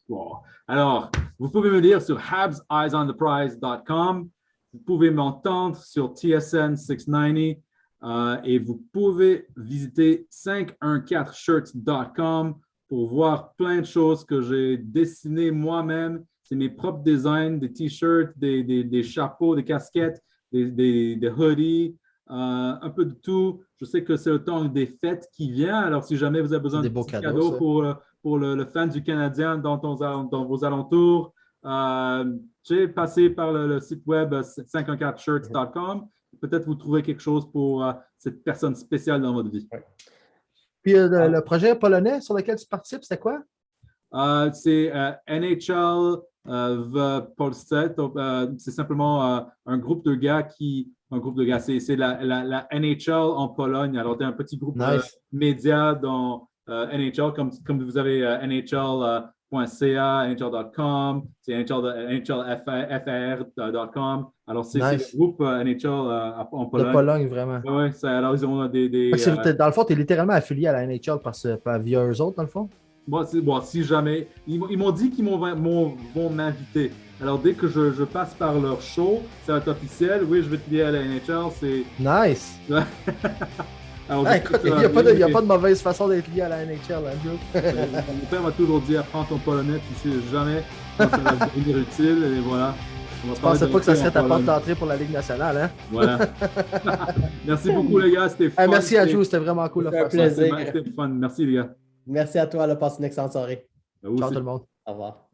Wow. Alors, vous pouvez me lire sur habseyesontheprize.com. Vous pouvez m'entendre sur TSN 690 et vous pouvez visiter 514shirts.com pour voir plein de choses que j'ai dessinées moi-même. C'est mes propres designs, des t-shirts, des chapeaux, des casquettes, des hoodies. Un peu de tout. Je sais que c'est le temps des fêtes qui vient. Alors, si jamais vous avez besoin de petits cadeaux pour le fan du Canadien dans vos alentours, passez par le site web 514shirts.com. Peut-être vous trouverez quelque chose pour cette personne spéciale dans votre vie. Puis le projet polonais sur lequel tu participes, c'était quoi? C'est NHL Polsat. C'est simplement un groupe de gars c'est la NHL en Pologne. Alors, tu as un petit groupe média dans NHL, comme vous avez NHL.ca, NHL.com, c'est NHLFR.com. Alors, c'est le groupe NHL en Pologne. De Pologne, vraiment. Oui, alors ils ont des dans le fond, tu es littéralement affilié à la NHL via eux autres, dans le fond? Bon, si jamais. Ils m'ont dit qu'ils vont m'inviter. Alors, dès que je passe par leur show, ça va être officiel. Oui, je vais te lier à la NHL. C'est nice. Alors, écoute, il n'y a pas de mauvaise façon d'être lié à la NHL, Andrew. Mon père m'a toujours dit apprends ton polonais, tu sais jamais quand ça va devenir utile. Et voilà. Je ne pensais pas que ça serait ta porte d'entrée pour la Ligue nationale, hein? Voilà. Merci beaucoup, les gars. C'était fun. Merci, Andrew. C'était vraiment cool. C'était un plaisir. C'était fun. Merci, les gars. Merci à toi. Passe une excellente soirée. Ciao, tout le monde. Au revoir.